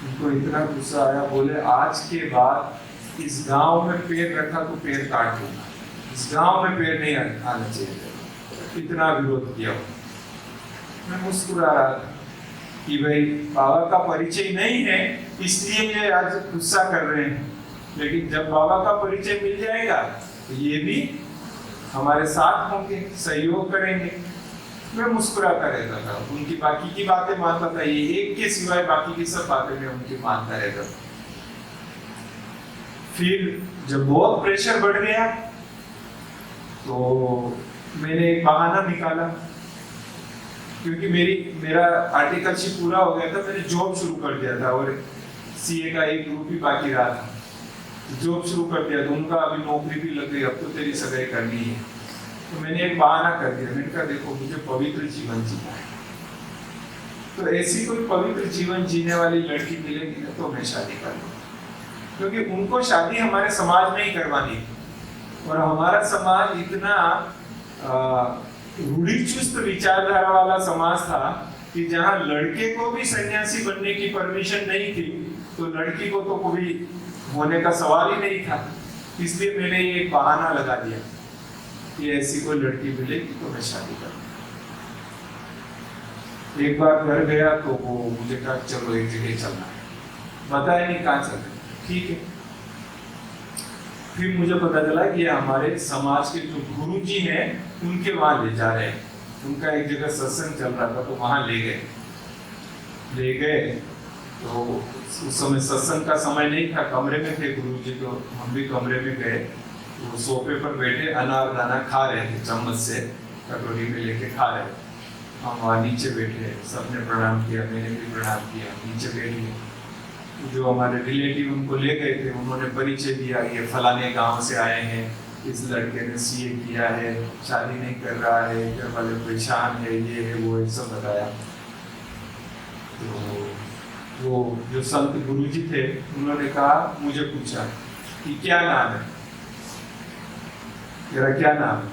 उनको इतना गुस्सा आया, बोले आज के बाद इस गांव में पैर रखा तो पैर काट दूंगा, इस गांव में पैर नहीं आना चाहिए। इतना विरोध किया। मैं मुस्कुरा रहा था कि भाई बाबा का परिचय नहीं है इसलिए ये आज गुस्सा कर रहे हैं, लेकिन जब बाबा का परिचय मिल जाएगा तो ये भी हमारे साथ होंगे, सहयोग करेंगे। मैं मुस्कुराता रहता था, उनकी बाकी की बातें मानता था, ये एक के सिवाय बाकी की सब बातें मैं उनकी मानता रहता था। फिर जब बहुत प्रेशर बढ़ गया तो मैंने एक बहाना निकाला, क्योंकि मेरा आर्टिकलशिप पूरा हो गया था, मैंने जॉब शुरू कर दिया था और सीए का एक ग्रुप ही बाकी रहा था। जॉब शुरू कर दिया तो उनका अभी नौकरी भी लग गई, अब तो तेरी सगाई करनी है। तो मैंने एक बहाना कर दिया, मैंने कहा देखो मुझे पवित्र जीवन जीना है, तो ऐसी कोई पवित्र जीवन जीने वाली लड़की मिलेगी ना तो मैं शादी कर लूंगा, क्योंकि उनको शादी हमारे समाज में ही करवानी थी। और हमारा समाज इतना रूढ़िचुस्त विचारधारा वाला समाज था कि जहाँ लड़के को भी सन्यासी बनने की परमिशन नहीं थी, तो लड़की को तो कभी होने का सवाल ही नहीं था। इसलिए मैंने ये बहाना लगा दिया कि ऐसी कोई लड़की मिलेगी तो मैं शादी करूंगा। एक बार घर गया तो वो मुझे कहा चलो एक जगह चलना है, बताया नहीं कहाँ चलना, ठीक है। फिर मुझे पता चला कि हमारे समाज के जो गुरु जी हैं उनके वहां ले जा रहे हैं, उनका एक जगह सत्संग चल रहा था तो वहां ले गए। तो उस समय सत्संग का समय नहीं था, कमरे में थे गुरु जी, तो हम भी कमरे में गए। तो सोफे पर बैठे अनार दाना खा रहे थे, चम्मच से कटोरी में लेके खा रहे थे। हम वहाँ नीचे बैठे, सबने प्रणाम किया, मैंने भी प्रणाम किया, नीचे बैठ गए। जो हमारे रिलेटिव उनको ले गए थे उन्होंने परिचय दिया, ये फलाने गांव से आए हैं, इस लड़के ने सीए किया है, शादी नहीं कर रहा है, घर वाले परेशान है, ये है वो है, सब बताया। तो वो जो संत गुरुजी थे उन्होंने कहा, मुझे पूछा कि क्या नाम है तेरा, क्या नाम है?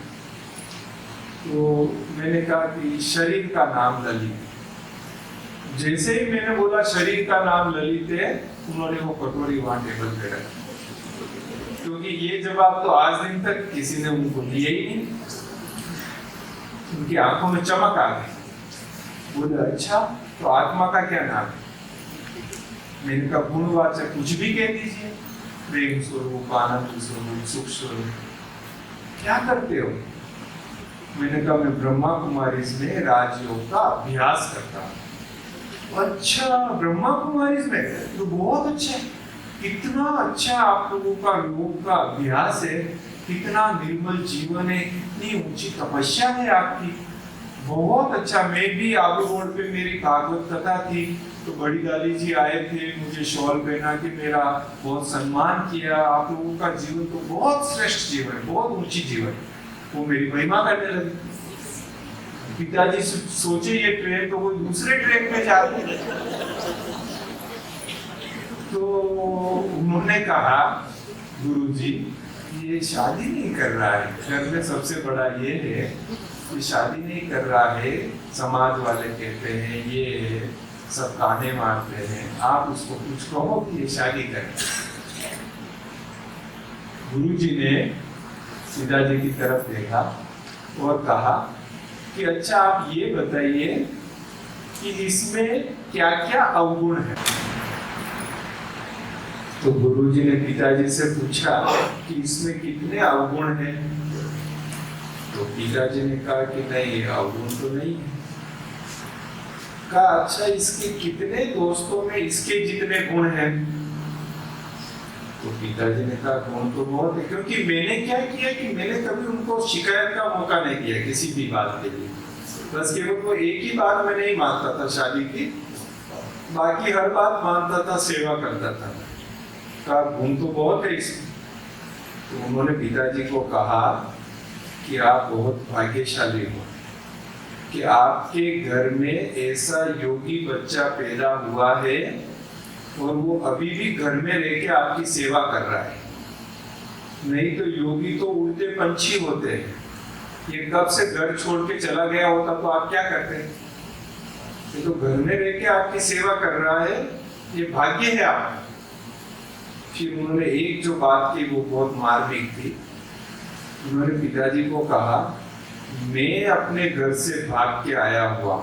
तो मैंने कहा कि शरीर का नाम ललित। जैसे ही मैंने बोला शरीर का नाम ललित है, उन्होंने वो कटोरी वहां टेबल पे रखी, क्योंकि ये जवाब तो आज दिन तक किसी ने उनको दिया ही नहीं। उनकी आंखों में चमक आ गई। बोले अच्छा तो आत्मा का क्या नाम है? मैंने कहा गुणवाचक कुछ भी कह दीजिए, प्रेम स्वरूप, आनंद स्वरूप, सुख स्वरूप। क्या करते हो? मैंने कहा मैं ब्रह्मा कुमारी में राजयोग का अभ्यास करता हूँ। अच्छा, ब्रह्मा कुमारी में तो बहुत अच्छा है, कितना अच्छा आप लोगों का योग का अभ्यास है, कितना निर्मल जीवन है, कितनी ऊंची तपस्या है आपकी, बहुत अच्छा। मैं भी आलू रोड पे मेरी भागवत कथा थी तो बड़ी दादी जी आए थे, मुझे शॉल पहना के मेरा बहुत सम्मान किया। आप लोगों का जीवन तो बहुत श्रेष्ठ जीवन है, बहुत ऊंची जीवन। वो मेरी महिमा करने लगी। पिताजी सोचे ये ट्रेन तो कोई दूसरे ट्रेन में जाती है। तो उन्होंने कहा गुरुजी ये शादी नहीं कर रहा है, घर में सबसे बड़ा ये है कि शादी नहीं कर रहा है, समाज वाले कहते हैं ये सब ताने मारते हैं, आप उसको कुछ कहो कि ये शादी करे। गुरुजी ने पिताजी की तरफ देखा और कहा कि अच्छा आप ये बताइए कि इसमें क्या क्या अवगुण है। तो गुरुजी ने पिताजी से पूछा कि इसमें कितने अवगुण हैं। तो पिताजी ने कहा कि नहीं, ये अवगुण तो नहीं है। कहा अच्छा, इसके कितने दोस्तों में इसके जितने गुण हैं? तो पिताजी ने कहा गुण तो बहुत है, क्योंकि मैंने क्या किया कि मैंने कभी उनको शिकायत का मौका नहीं दिया किसी भी बात के लिए। बस केवल वो एक ही बात मैं नहीं मानता था शादी की, बाकी हर बात मानता था, सेवा करता था। कहा गुण तो बहुत है इसमें। तो उन्होंने पिताजी को कहा कि आप बहुत भाग्यशाली हो कि आपके घर में ऐसा योगी बच्चा पैदा हुआ है और वो अभी भी घर में रह के आपकी सेवा कर रहा है। नहीं तो योगी तो उड़ते पंछी होते हैं, ये कब से घर छोड़ के चला गया होता तो आप क्या करते हैं? ये तो घर में रह के आपकी सेवा कर रहा है, ये भाग्य है आप। फिर उन्होंने एक जो बात की वो बहुत मार्मिक थी। उन्होंने पिताजी को कहा, मैं अपने घर से भाग के आया हुआ,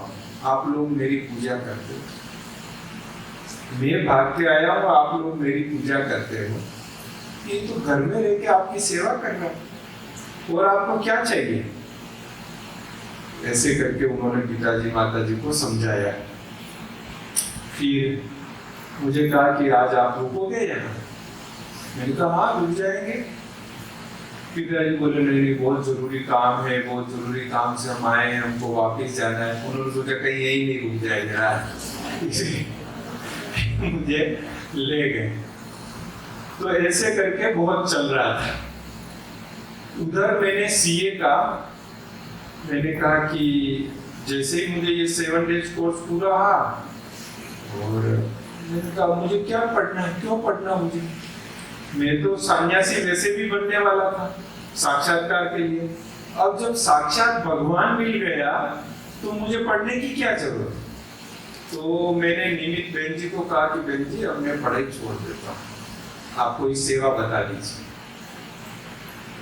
आप लोग मेरी पूजा करते हो। मैं भाग के आया हूँ, आप लोग मेरी पूजा करते हो। ये तो घर में रह के आपकी सेवा कर रहा है और आपको क्या चाहिए? ऐसे करके उन्होंने पिताजी माताजी को समझाया। फिर मुझे कहा कि आज आप रुकोगे यहाँ? मैंने कहा हाँ, रुक जाएंगे। पिताजी बोले नहीं, बहुत जरूरी काम है, बहुत जरूरी काम से हम आए हैं, हमको वापस जाना है। उन्होंने सोचा कहीं यही नहीं रुक जाएगा, इसलिए मुझे ले गए। तो ऐसे करके बहुत चल रहा था। उधर मैंने सीए का, मैंने कहा कि जैसे ही मुझे ये 7 डेज कोर्स पूरा हुआ और मैंने कहा मुझे क्या पढ़ना है, क्यों पढ़ना मुझे? मैं तो सन्यासी वैसे भी बनने वाला था साक्षात्कार के लिए। अब जब साक्षात भगवान मिल गया तो मुझे पढ़ने की क्या जरूरत? तो मैंने निमित बहन जी को कहा कि बहन जी अब मैं पढ़ाई छोड़ देता हूँ, आप कोई सेवा बता दीजिए।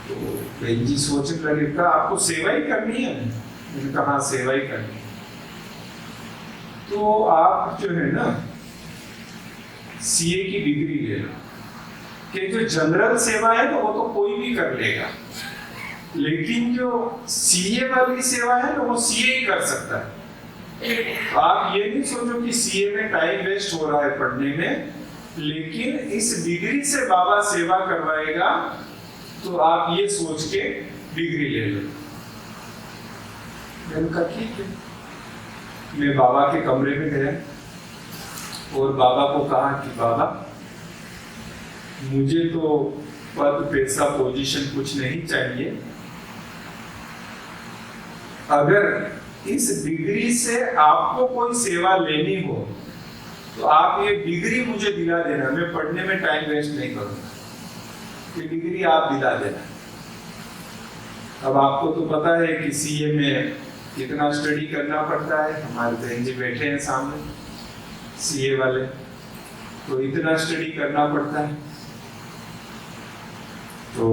तो बहन जी सोचने लगे, कहा आपको सेवा ही करनी है? मैंने कहा हाँ, सेवा ही करनी है। तो आप जो है ना सीए की डिग्री ले लो, कि जो जनरल सेवा है तो वो तो कोई भी कर लेगा, लेकिन जो सीए वाली सेवा है ना वो सीए ही कर सकता है। आप ये नहीं सोचो कि सीए में टाइम वेस्ट हो रहा है पढ़ने में, लेकिन इस डिग्री से बाबा सेवा करवाएगा, तो आप ये सोच के डिग्री ले लो। मैंने कहा ठीक है। मैं बाबा के कमरे में गया और बाबा को कहा कि बाबा मुझे तो पद पैसा पोजीशन कुछ नहीं चाहिए, अगर इस डिग्री से आपको कोई सेवा लेनी हो तो आप ये डिग्री मुझे दिला देना, मैं पढ़ने में टाइम वेस्ट नहीं करूंगा, ये डिग्री आप दिला देना। अब आपको तो पता है कि सीए में कितना स्टडी करना पड़ता है, हमारे बहन जी बैठे हैं सामने सीए वाले, तो इतना स्टडी करना पड़ता है। तो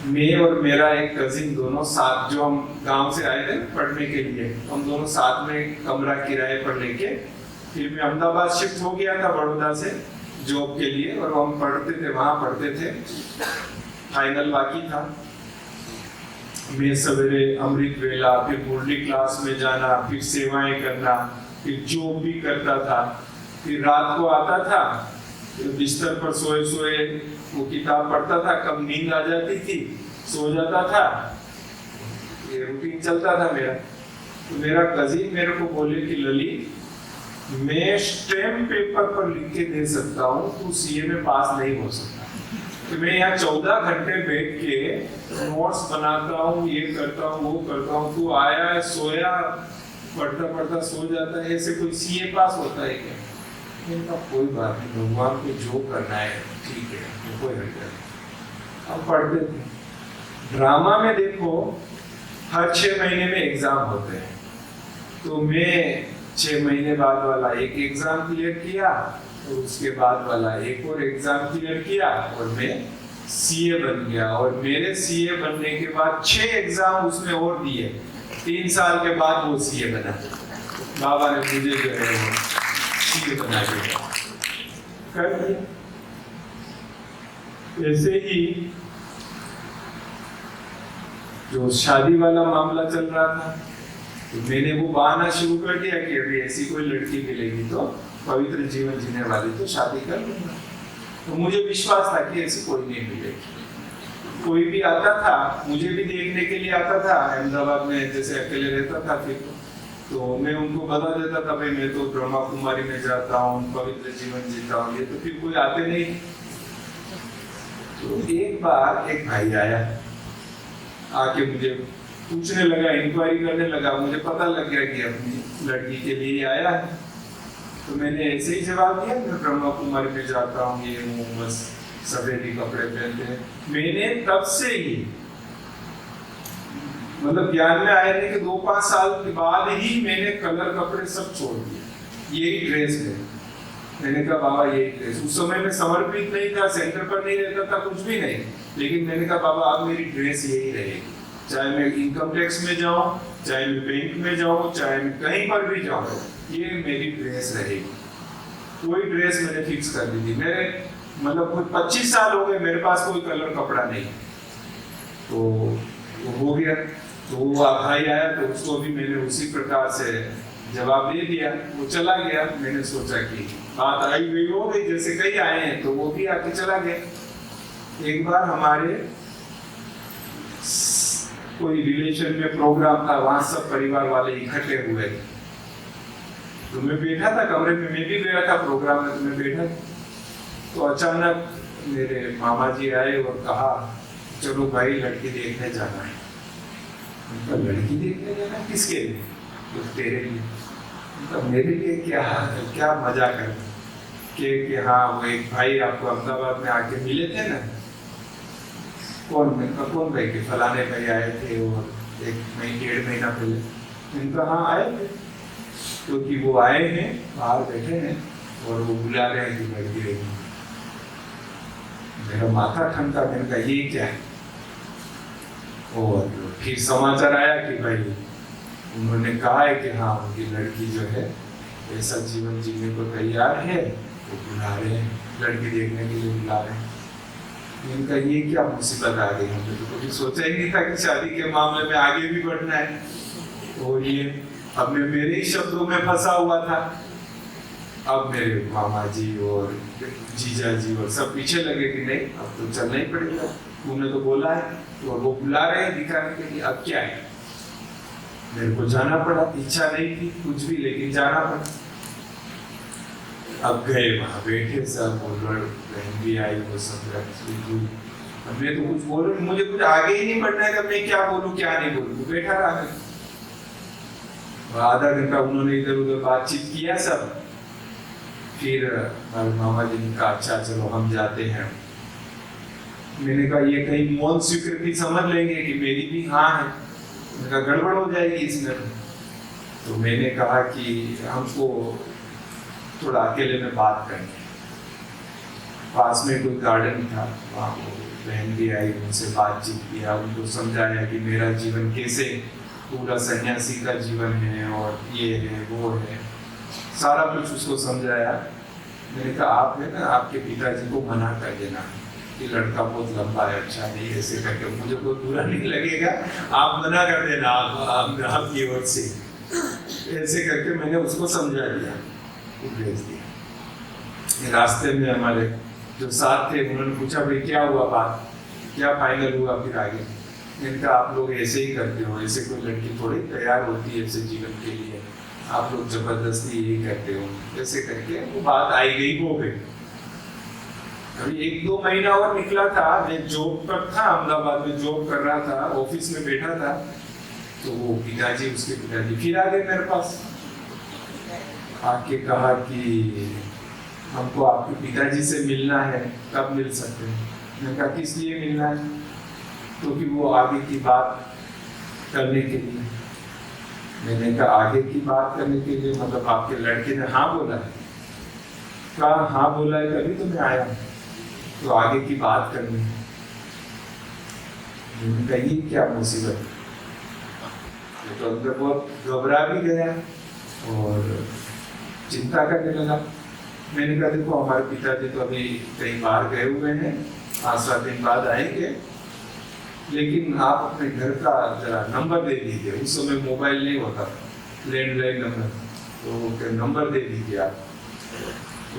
मैं और मेरा एक कजिन दोनों साथ, जो हम गांव से आए थे पढ़ने के लिए, हम दोनों साथ में कमरा किराए पर लेके, फिर मैं अहमदाबाद शिफ्ट हो गया था बड़ौदा से जॉब के लिए, और हम पढ़ते थे, वहां पढ़ते थे, फाइनल बाकी था। मैं सवेरे अमृत वेला, फिर मुरली क्लास में जाना, फिर सेवाएं करना, फिर जॉब भी करता था, फिर रात को आता था, फिर बिस्तर पर सोए सोए वो किताब पढ़ता था, कब नींद आ जाती थी सो जाता था, ये रूटीन चलता था मेरा। तो मेरा कजिन मेरे को बोले कि ललित, मैं स्टैम्प पेपर पर लिख के दे सकता हूँ, तू सीए में पास नहीं हो सकता। तो मैं यहाँ 14 घंटे बैठ के नोट्स बनाता हूँ, ये करता हूँ, वो करता हूँ, तू आया सोया, पढ़ता पढ़ता सो जाता है, ऐसे कोई सीए पास होता है क्या? इनका कोई बात नहीं, भगवान को जो करना है ठीक है, तो कोई हर्ज नहीं। हम पढ़ते थे। ड्रामा में देखो हर 6 महीने में एग्जाम होते हैं, तो मैं 6 महीने बाद वाला एक एग्जाम क्लियर किया, तो उसके बाद वाला एक और एग्जाम क्लियर किया, और मैं सीए बन गया। और मेरे सीए बनने के बाद 6 एग्जाम उसमें और दिए, 3 साल के बाद वो सीए बना। बाबा ने मुझे जो है वो सीए बना दिया, कर दिया। ऐसे ही जो शादी वाला मामला चल रहा था, तो मैंने वो बहाना शुरू कर दिया कि अभी ऐसी कोई लड़की मिलेगी तो पवित्र जीवन जीने वाली तो शादी कर लूंगा। तो मुझे विश्वास था कि ऐसी कोई नहीं मिलेगी। कोई भी आता था, मुझे भी देखने के लिए आता था, अहमदाबाद में जैसे अकेले रहता था फिर, तो मैं उनको बता देता था भाई मैं तो ब्रह्मा कुमारी में जाता हूँ, पवित्र जीवन जीता हूँ, ये तो फिर कोई आते नहीं। तो एक बार एक भाई आया, आके मुझे पूछने लगा, इंक्वायरी करने लगा, मुझे पता लग गया कि अपनी लड़की के लिए आया है। तो मैंने ऐसे ही जवाब दिया, मैं ब्रह्मा कुमारी में जाता हूँ, ये हूँ, बस सफेदी कपड़े पहनते हैं। मैंने तब से ही मतलब ज्ञान में आया नहीं कि 2-5 साल के बाद ही मैंने कलर कपड़े सब छोड़ दिए, यही ड्रेस है। मैंने कहा बाबा यही ड्रेस, उस समय मैं समर्पित नहीं था, सेंटर पर नहीं रहता था, कुछ भी नहीं, लेकिन मैंने कहा बाबा अब मेरी ड्रेस यही रहेगी, चाहे मैं इनकम टैक्स में जाऊं, चाहे मैं बैंक में जाऊं, चाहे मैं कहीं पर भी जाऊं, ये मेरी ड्रेस रहेगी। कोई ड्रेस मैंने फिक्स कर दी थी। मेरे मतलब कुछ 25 साल हो गए मेरे पास कोई कलर कपड़ा नहीं। तो हो गया, तो वो भाई आया तो उसको भी मैंने उसी प्रकार से जवाब दे दिया, वो चला गया। मैंने सोचा कि बात आई गई हो गई, जैसे कई आए हैं तो वो भी आके चला गया। एक बार हमारे कोई रिलेशन में प्रोग्राम था, वहां सब परिवार वाले इकट्ठे हुए, तो मैं बैठा था कमरे में, मैं भी गया था प्रोग्राम में, तो मैं बैठा, तो अचानक मेरे मामा जी आए और कहा चलो भाई लड़की देखने जाना है। तो लड़की देखने जाना किसके लिए? तो तेरे लिए। तो मेरे लिए क्या मजा कर कि हाँ वो एक भाई आपको अहमदाबाद में आके मिले थे ना, कौन भाई के फलाने भाई आए थे और 1-1.5 महीना पहले। इनका हाँ आए थे, क्योंकि वो आए हैं, बाहर बैठे हैं और वो बुला रहे हैं कि लड़की रहेगी। मेरा माथा ठंडा, मैंने कहा ये क्या है। और फिर समाचार आया कि भाई उन्होंने कहा है कि हाँ उनकी लड़की जो है ऐसा जीवन जीने को तैयार है, वो बुला रहे हैं, लड़की देखने के लिए बुला रहे हैं। इनका ये क्या मुसीबत आ गई, हमने तो कभी सोचा ही नहीं था कि शादी के मामले में आगे भी बढ़ना है। और ये अब मैं मेरे ही शब्दों में फंसा हुआ था। अब मेरे मामा जी और जीजा जी और सब पीछे लगे कि नहीं अब तो चलना ही पड़ेगा, तूने तो बोला है, और वो बुला रहे हैं दिखाने के लिए, अब क्या है। मेरे को जाना पड़ा, इच्छा नहीं थी कुछ भी, लेकिन जाना पड़ा। अब गए, वहां बैठे सब, बहन भी आई, वो सब अब मैं तो कुछ बोलूं, मुझे कुछ आगे ही नहीं बढ़ना है कि मैं क्या बोलूं क्या नहीं बोलूं, बैठा रहा। आधा घंटा उन्होंने इधर उधर बातचीत किया सब, फिर मामा जी ने कहा अच्छा चलो हम जाते हैं। मैंने कहा ये कहीं मौन स्वीकृति समझ लेंगे कि मेरी भी हाँ है, मैंने कहा गड़बड़ हो जाएगी इसमें। तो मैंने कहा कि हमको थोड़ा अकेले में बात करनी है। पास में कोई गार्डन था, वहाँ बहन भी आई, उनसे बातचीत किया, उनको समझाया कि मेरा जीवन कैसे पूरा सन्यासी का जीवन है और ये है वो है, सारा कुछ उसको समझाया। मैंने कहा आप है ना आपके पिताजी को मना कर देना कि लड़का बहुत लंबा है, अच्छा नहीं, ऐसे करके मुझे कोई बुरा नहीं लगेगा, आप मना कर देना आपकी ओर से। ऐसे करके मैंने उसको समझा दिया, भेज दिया। रास्ते में हमारे जो साथ थे उन्होंने पूछा भाई क्या हुआ, बात क्या फाइनल हुआ फिर आगे। मैंने कहा आप लोग ऐसे ही करते हो, ऐसे कोई लड़की थोड़ी तैयार होती है ऐसे जीवन के लिए, आप लोग जबरदस्ती यही करते हो। ऐसे करके वो बात आई गई हो गई। अभी 1-2 महीना और निकला था, मैं जॉब पर था, अहमदाबाद में जॉब कर रहा था, ऑफिस में बैठा था, तो वो पिताजी उसके पिताजी फिर आ गए मेरे पास, आके कहा कि हमको आपके पिताजी से मिलना है, कब मिल सकते हैं। मैंने कहा किस लिए मिलना है, तो कि वो आगे की बात करने के लिए। मैंने कहा आगे की बात करने के लिए मतलब आपके लड़के ने हाँ बोला है? कहा हाँ बोला है तभी तो मैं आया हूँ, तो आगे की बात करनी है। मैंने कहा ये क्या मुसीबत है, तो अंदर बहुत घबरा भी गया। और चिंता करने लगा। मैंने कहा देखो हमारे पिताजी तो अभी कहीं बाहर गए हुए हैं, 5-7 दिन बाद आएंगे, लेकिन आप अपने घर का जरा नंबर दे दीजिए। उस समय मोबाइल नहीं होता, लैंडलाइन नंबर, तो नंबर दे दीजिए आप,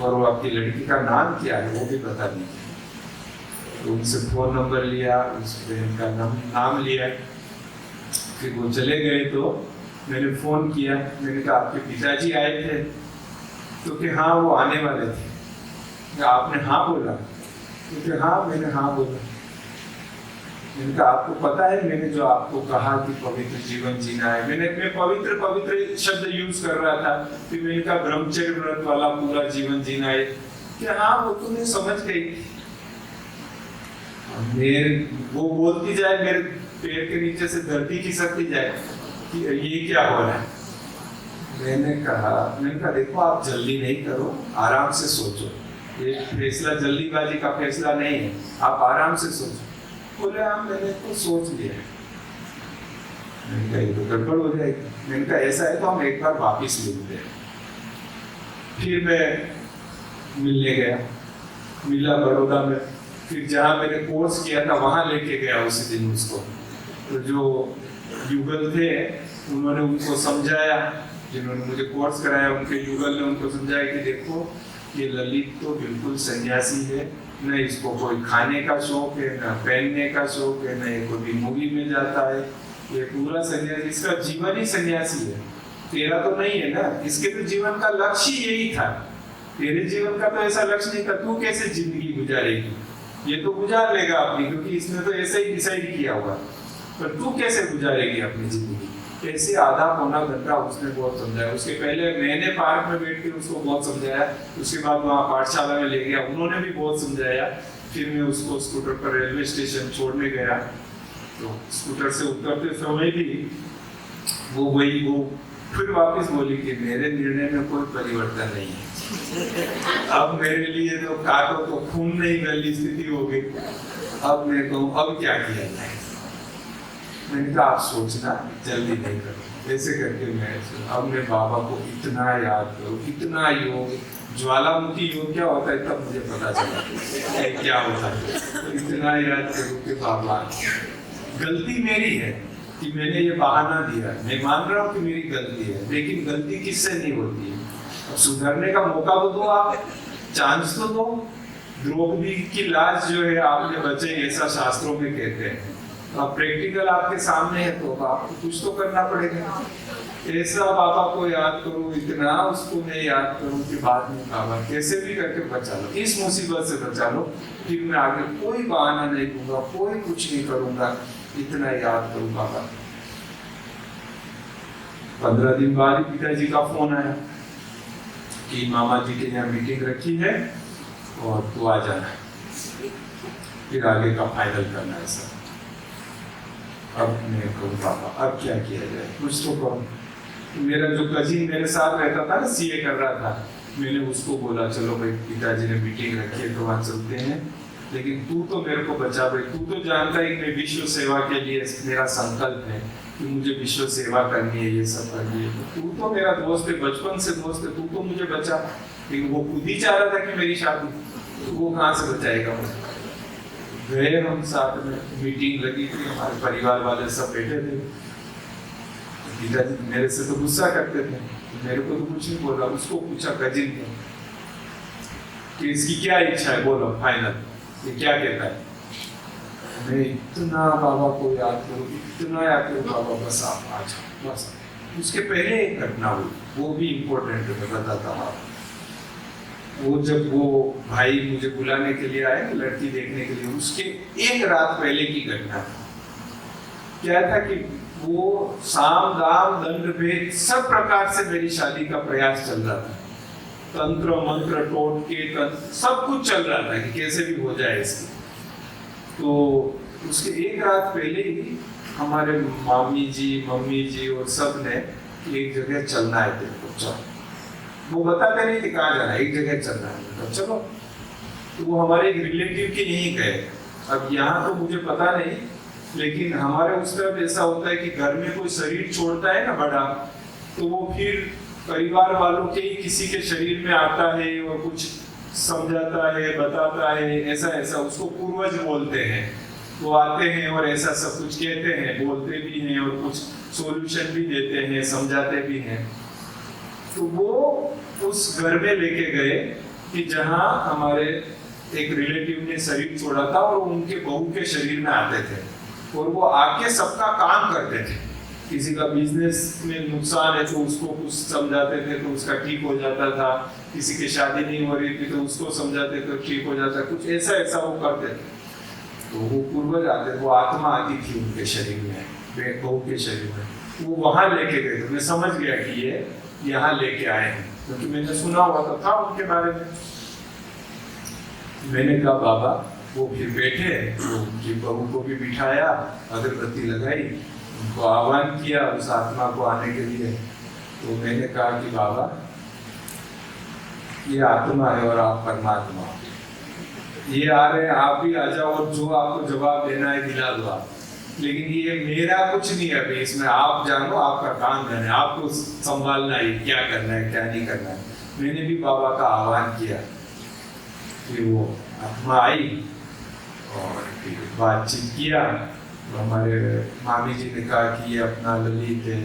और वो आपकी लड़की का नाम क्या है वो भी बता दीजिए। तो उनसे फ़ोन नंबर लिया, उस बहन का नाम लिया, फिर वो चले गए। तो मैंने फ़ोन किया, मैंने कहा आपके पिताजी आए थे? तो कि हाँ वो आने वाले थे। आपने हाँ बोला? तो कि हाँ मैंने हाँ बोला। मैंने कहा आपको पता है मैंने जो आपको कहा कि पवित्र जीवन जीना है, मैं पवित्र शब्द यूज कर रहा था, फिर मैंने कहा ब्रह्मचर्य व्रत वाला पूरा जीवन जीना है, कि हाँ वो तुम्हें समझ गई। वो बोलती जाए, मेरे पैर के नीचे से धरती खिसकती जाए कि ये क्या हो रहा है। मैंने कहा देखो आप जल्दी नहीं करो, आराम से सोचो, ये फैसला जल्दीबाजी का फैसला नहीं है, आप आराम से सोचो। बोले हाँ मैंने तो सोच लिया। मैंने कहा ये तो गड़बड़ हो जाएगी। मैंने कहा ऐसा है तो हम एक बार वापिस मिलते हैं। फिर मैं मिलने गया, मिला बड़ौदा में, फिर जहाँ मैंने कोर्स किया था वहाँ लेके गया उसी दिन उसको। तो जो युगल थे उन्होंने उनको समझाया, जिन्होंने मुझे कोर्स कराया उनके युगल ने उनको समझाया कि देखो ये ललित तो बिल्कुल सन्यासी है, न इसको कोई खाने का शौक है, न पहनने का शौक है, न ये कोई मूवी में जाता है, ये पूरा सन्यासी, इसका जीवन ही सन्यासी है। तेरा तो नहीं है ना, इसके तो जीवन का लक्ष्य यही था। तेरे जीवन का तो ऐसा लक्ष्य नहीं था, तू कैसे जिंदगी गुजारेगी? ये तो गुजार लेगा अपनी, क्योंकि इसने तो ऐसे ही डिसाइड किया होगा, पर तू कैसे गुजारेगी अपनी जिंदगी? ऐसे आधा पौना घंटा उसने बहुत समझाया। उसके पहले मैंने पार्क में बैठ के उसको बहुत समझाया, उसके बाद वहाँ पाठशाला में ले गया, उन्होंने भी बहुत समझाया। फिर मैं उसको स्कूटर पर रेलवे स्टेशन छोड़ने गया, तो स्कूटर से उतरते समय भी वो फिर वापस बोली कि मेरे निर्णय में कोई परिवर्तन नहीं है। अब मेरे लिए तो काटो तो खून नहीं गली स्थिति हो गई। अब मैं कहूँ अब क्या किया जाए? मैंने कहा आप सोचना, जल्दी नहीं करो। ऐसे करके मैं बाबा को इतना याद करूँ, इतना योग, ज्वालामुखी योग क्या होता है तब मुझे पता चला क्या होता है। तो इतना याद करूँ कि बाबा गलती मेरी है कि मैंने ये बहाना दिया, मैं मान रहा हूँ कि मेरी गलती है, लेकिन गलती किससे नहीं होती है। अब सुधरने का मौका तो दो, आप चांस तो दो। द्रौपदी की लाज जो है आपने बचे, ऐसा शास्त्रों में कहते हैं। अब प्रैक्टिकल आपके सामने है तो आपको कुछ तो करना पड़ेगा। ऐसा बाबा को याद करो, इतना उसको मैं याद करूं कि बाद में बाबा कैसे भी करके बचा लो, इस मुसीबत से बचा लो, फिर मैं आगे कोई बहाना नहीं दूंगा, कोई कुछ नहीं करूंगा, इतना याद करूं बाबा। 15 दिन बाद ही पिताजी का फोन आया कि मामा जी के यहाँ मीटिंग रखी है और तू आ जाना, फिर आगे का फाइनल करना है सर। अब मैं कहूँ बाबा अब क्या किया जाए, कुछ तो करो। मेरा जो कजिन मेरे साथ रहता था ना, सीए कर रहा था, मैंने उसको बोला चलो भाई पिताजी ने मीटिंग रखी है तो वहाँ चलते हैं, लेकिन तू तो मेरे को बचा भाई, तू तो जानता है कि मैं विश्व सेवा के लिए मेरा संकल्प है कि मुझे विश्व सेवा करनी है, ये सब करनी है। तू तो मेरा दोस्त है, बचपन से दोस्त है, तू तो मुझे बचा। लेकिन वो खुद ही चाह रहा था कि मेरी शादी, तो वो कहाँ से बचाएगा मुझे। गए हम साथ में, मीटिंग लगी थी, हमारे परिवार वाले सब बैठे थे। पिताजी मेरे से तो गुस्सा करते थे, मेरे को तो कुछ नहीं बोला। उसको पूछा कजिन ने कि इसकी क्या इच्छा है, बोलो फाइनल, ये क्या कहता है। मैं इतना बाबा को याद करूँ, इतना याद करूँ बाबा, बस आप आ जाओ बस। उसके पहले एक घटना हुई, वो भी इम्पोर्टेंट है, मैं बताता हूँ। वो जब वो भाई मुझे बुलाने के लिए आए लड़की देखने के लिए, उसके एक रात पहले की घटना क्या था कि वो साम दाम दंड भेद सब प्रकार से मेरी शादी का प्रयास चल रहा था। तंत्र मंत्र टोटके सब कुछ चल रहा था कि कैसे भी हो जाए इसकी। तो उसके एक रात पहले ही हमारे मामी जी मम्मी जी और सब ने एक जगह चलना है तेरे को, चलो। वो बताते नहीं थे कहाँ जाना, एक जगह चलना है तो चलो। तो वो हमारे एक रिलेटिव के यहीं गए। अब यहाँ तो मुझे पता नहीं, लेकिन हमारे उस तरफ ऐसा होता है कि घर में कोई शरीर छोड़ता है ना बड़ा, तो वो फिर परिवार वालों के ही किसी के शरीर में आता है और कुछ समझाता है, बताता है, ऐसा ऐसा, उसको पूर्वज बोलते हैं। वो आते हैं और ऐसा सब कुछ कहते हैं, बोलते भी हैं और कुछ सॉल्यूशन भी देते हैं, समझाते भी हैं। तो वो उस घर में लेके गए कि जहाँ हमारे एक रिलेटिव ने शरीर छोड़ा था और उनके बहू के शरीर में आते थे और वो आके सबका काम करते थे। किसी का बिजनेस में नुकसान है तो उसको कुछ समझाते थे तो उसका ठीक हो जाता था, किसी की शादी नहीं हो रही थी तो उसको समझाते तो ठीक हो जाता, कुछ ऐसा ऐसा वो करते थे। तो वो पूर्वज आते, वो आत्मा आती थी उनके शरीर में, बहू के शरीर में, वो वहां लेके गए थे। मैं समझ गया कि ये यहाँ लेके आए हैं क्योंकि मैंने सुना हुआ तो था उनके बारे में। मैंने कहा बाबा, वो फिर बैठे तो उनकी बहू को भी बिठाया, अगरबत्ती लगाई, उनको आह्वान किया उस आत्मा को आने के लिए। तो मैंने कहा कि बाबा, ये आत्मा है और आप परमात्मा, ये आ रहे हैं, आप भी आ जाओ और जो आपको जवाब देना है दिला दो आप, लेकिन ये मेरा कुछ नहीं है अभी, इसमें आप जानो, आपका काम है, आपको संभालना है, क्या करना है क्या नहीं करना है। मैंने भी बाबा का आह्वान किया, फिर वो आत्मा आई और फिर बातचीत किया। तो हमारे मामी जी ने कहा कि ये अपना ललित है,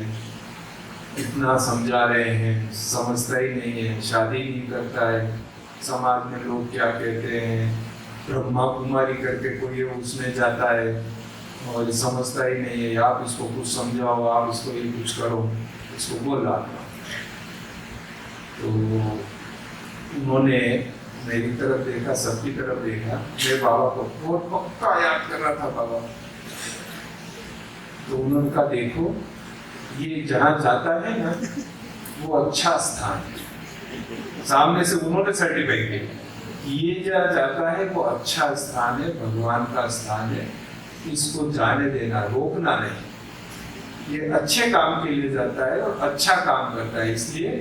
इतना समझा रहे हैं, समझता ही नहीं है, शादी नहीं करता है, समाज में लोग क्या कहते हैं, ब्रह्मा कुमारी करके कोई उसमें जाता है और समझता ही नहीं है, आप इसको कुछ समझाओ, आप इसको ये कुछ करो, इसको बोल रहा था। तो उन्होंने मेरी तरफ देखा, सबकी तरफ देखा, मैं बाबा को बहुत पक्का याद कर रहा था बाबा। तो उन्होंने कहा देखो, ये जहाँ जाता है ना वो अच्छा स्थान है। सामने से उन्होंने सर्टिफाई किया, ये जहाँ जाता है वो अच्छा स्थान है, भगवान का स्थान है, इसको जाने देना, रोकना नहीं। ये अच्छे काम के लिए जाता है और अच्छा काम करता है, इसलिए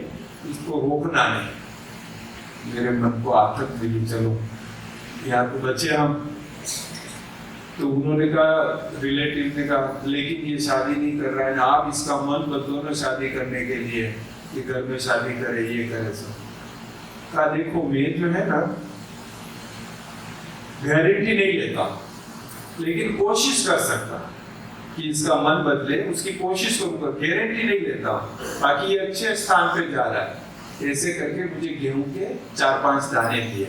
इसको रोकना नहीं। मेरे मन को आफत मिली, चलो यहाँ तो बचे हम। तो उन्होंने कहा, रिलेटिव ने कहा, लेकिन ये शादी नहीं कर रहा है ना, आप इसका मन बदलो ना शादी करने के लिए, कि घर में शादी करे, ये करे सब। कहा देखो, मैं जो है ना गारंटी नहीं लेता, लेकिन कोशिश कर सकता कि इसका मन बदले, उसकी कोशिश करूंगा, गारंटी नहीं लेता। बाकी ये अच्छे स्थान पे जा रहा है। ऐसे करके मुझे गेहूं के 4-5 दाने दिए,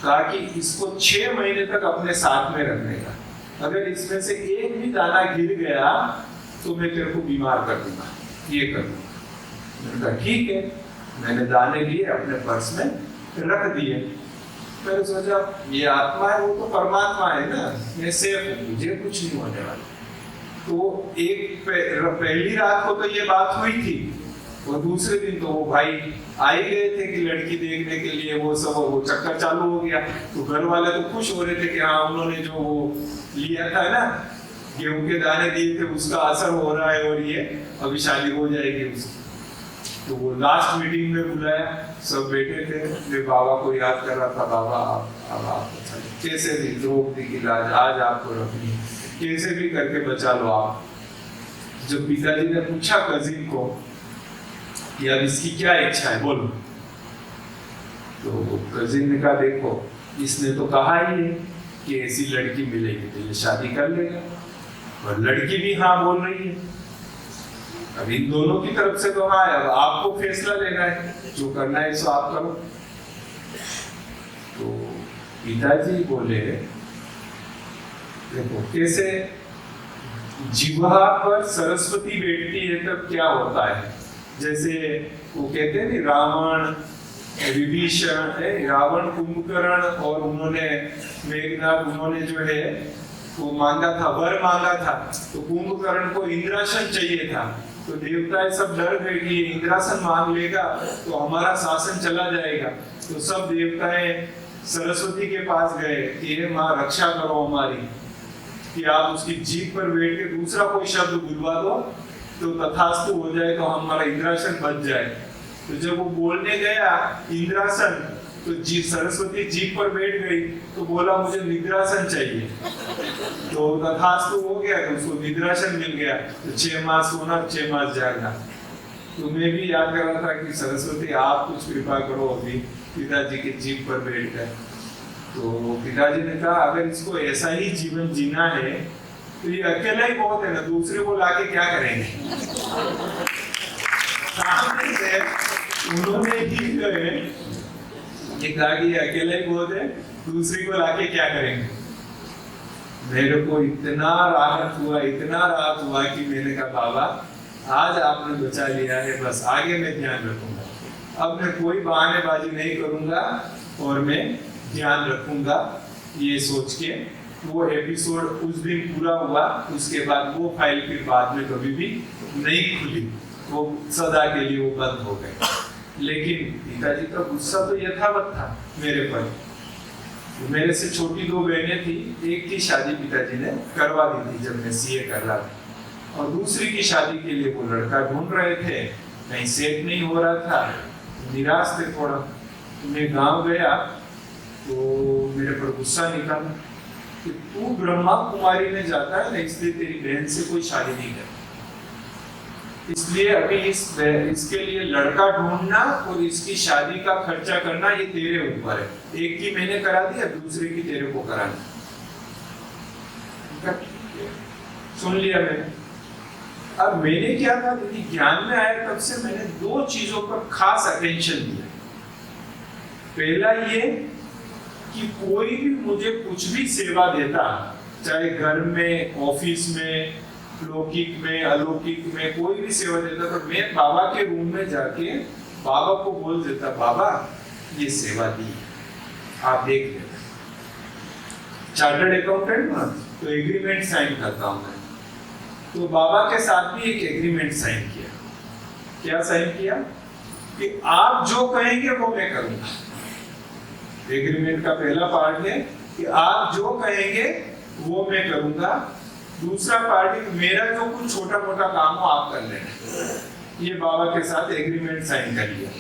कहा कि इसको 6 महीने तक अपने साथ में रखने का, अगर इसमें से एक भी दाना गिर गया तो मैं तेरे को बीमार कर दूंगा, ये कर दूंगा। मैंने कहा ठीक है। मैंने दाने लिए, अपने पर्स में रख दिए। मैंने सोचा ये आत्मा है, वो तो परमात्मा है ना, मैं सेफ हूँ, मुझे कुछ नहीं होने वाला। तो एक पहली रात को तो ये बात हुई थी, और दूसरे दिन तो वो भाई आ ही गए थे कि लड़की देखने के लिए, वो सब वो चक्कर चालू हो गया। तो घर वाले तो खुश हो रहे थे कि हाँ, उन्होंने जो वो लिया था ना, गेहूं के दाने दिए थे, उसका असर हो रहा है और ये अभी शादी हो जाएगी उसकी। तो वो लास्ट मीटिंग में बुलाया, सब बैठे थे, मैं बाबा को याद कर रहा था, बाबा आप कैसे भी रोक दी इलाज, आज आपको रखनी, कैसे भी करके बचा लो आप। जब पिताजी ने पूछा कजिन को कि अब इसकी क्या इच्छा है, बोलो, तो कजिन ने कहा देखो, इसने तो कहा ही है कि ऐसी लड़की मिलेगी तो ये शादी कर लेगा, और लड़की भी हाँ बोल रही है। अब इन दोनों की तरफ से तो हाँ है, अब आपको फैसला लेना है, जो करना है सो आप करो। तो पिताजी बोले देखो, कैसे जिह्वा पर सरस्वती बैठती है तब क्या होता है, जैसे वो कहते हैं ना, रावण विभीषण है, रावण कुंभकर्ण, और उन्होंने मेघनाथ, उन्होंने जो है वो मांगा था, वर मांगा था, तो कुंभकर्ण को इंद्रासन चाहिए था। तो देवताएं सब डर गए कि ये इंद्रासन मांग लेगा तो हमारा शासन चला जाएगा। तो सब देवताएं सरस्वती के पास गए कि हे माँ, रक्षा करो हमारी, कि आप उसकी जीभ पर बैठ के दूसरा कोई शब्द बुलवा दो तो तथास्तु हो जाए, तो हमारा इंद्रासन बच जाए। तो जब वो बोलने गया इंद्रासन, तो सरस्वती जीभ पर बैठ गई, तो बोला मुझे निद्रासन चाहिए, तो तथास्तु हो गया, तो उसको निद्रासन मिल गया। तो 6 मास सोना, 6 मास जागना। तो मैं भी याद कर रहा था कि सरस्वती आप कुछ कृपा करो अभी पिताजी की जीप पर बैठकर। तो पिताजी ने कहा अगर इसको ऐसा ही जीवन जीना है तो ये अकेला ही बहुत है ना, दूसरे को लाके क्या करेंगे। सामने से उन्होंने ही कहा कि अकेला ही बहुत है, दूसरी को लाके क्या करेंगे। मेरे को इतना राहत हुआ कि मैंने कहा बाबा आज आपने बचा लिया है, बस आगे मैं ध्यान रखूंगा। अब मैं कोई बहानेबाजी नहीं करूंगा और मैं ध्यान रखूंगा, ये सोच के वो एपिसोड उस दिन पूरा हुआ। उसके बाद वो फाइल फिर बाद में कभी भी नहीं खुली, वो सदा के लिए वो बंद हो गई। लेकिन पिताजी का गुस्सा तो यथावत था मेरे पर। मेरे से छोटी 2 बहनें थी, एक की शादी पिताजी ने करवा दी थी जब मैं सीए कर रहा था, और दूसरी की शादी के लिए वो लड़का ढूंढ रहे थे, कहीं सेट नहीं हो रहा था, निराश थे थोड़ा। मैं गांव गया तो मेरे पर गुस्सा निकाला कि तू ब्रह्मा कुमारी में जाता है ना, इसलिए तेरी बहन से कोई शादी नहीं करता, इसलिए अभी इसके लिए लड़का ढूंढना और इसकी शादी का खर्चा करना ये तेरे ऊपर है। एक की मैंने करा दी, अब दूसरे की तेरे को कराना। सुन लिया मैंने। अब मैंने क्या था, क्योंकि ज्ञान में आया तब से मैंने 2 चीजों पर खास अटेंशन दिया। पहला ये कि कोई भी मुझे कुछ भी सेवा देता, चाहे घर में, ऑफिस में, लौकिक में, अलौकिक में, कोई भी सेवा देता, तो मैं बाबा के रूम में जाके बाबा को बोल देता, बाबा ये सेवा दी, आप देख लेना। चार्टर्ड अकाउंटेंट ना, तो एग्रीमेंट साइन करता हूं मैं। तो बाबा के साथ भी एक एग्रीमेंट साइन किया। क्या साइन किया? कि आप जो कहेंगे वो मैं करूंगा। एग्रीमेंट का पहला पार्ट है कि आप जो कहेंगे वो मैं करूंगा। दूसरा पार्ट है मेरा जो कुछ छोटा मोटा काम हो आप कर लेना। ये बाबा के साथ एग्रीमेंट साइन कर लिया।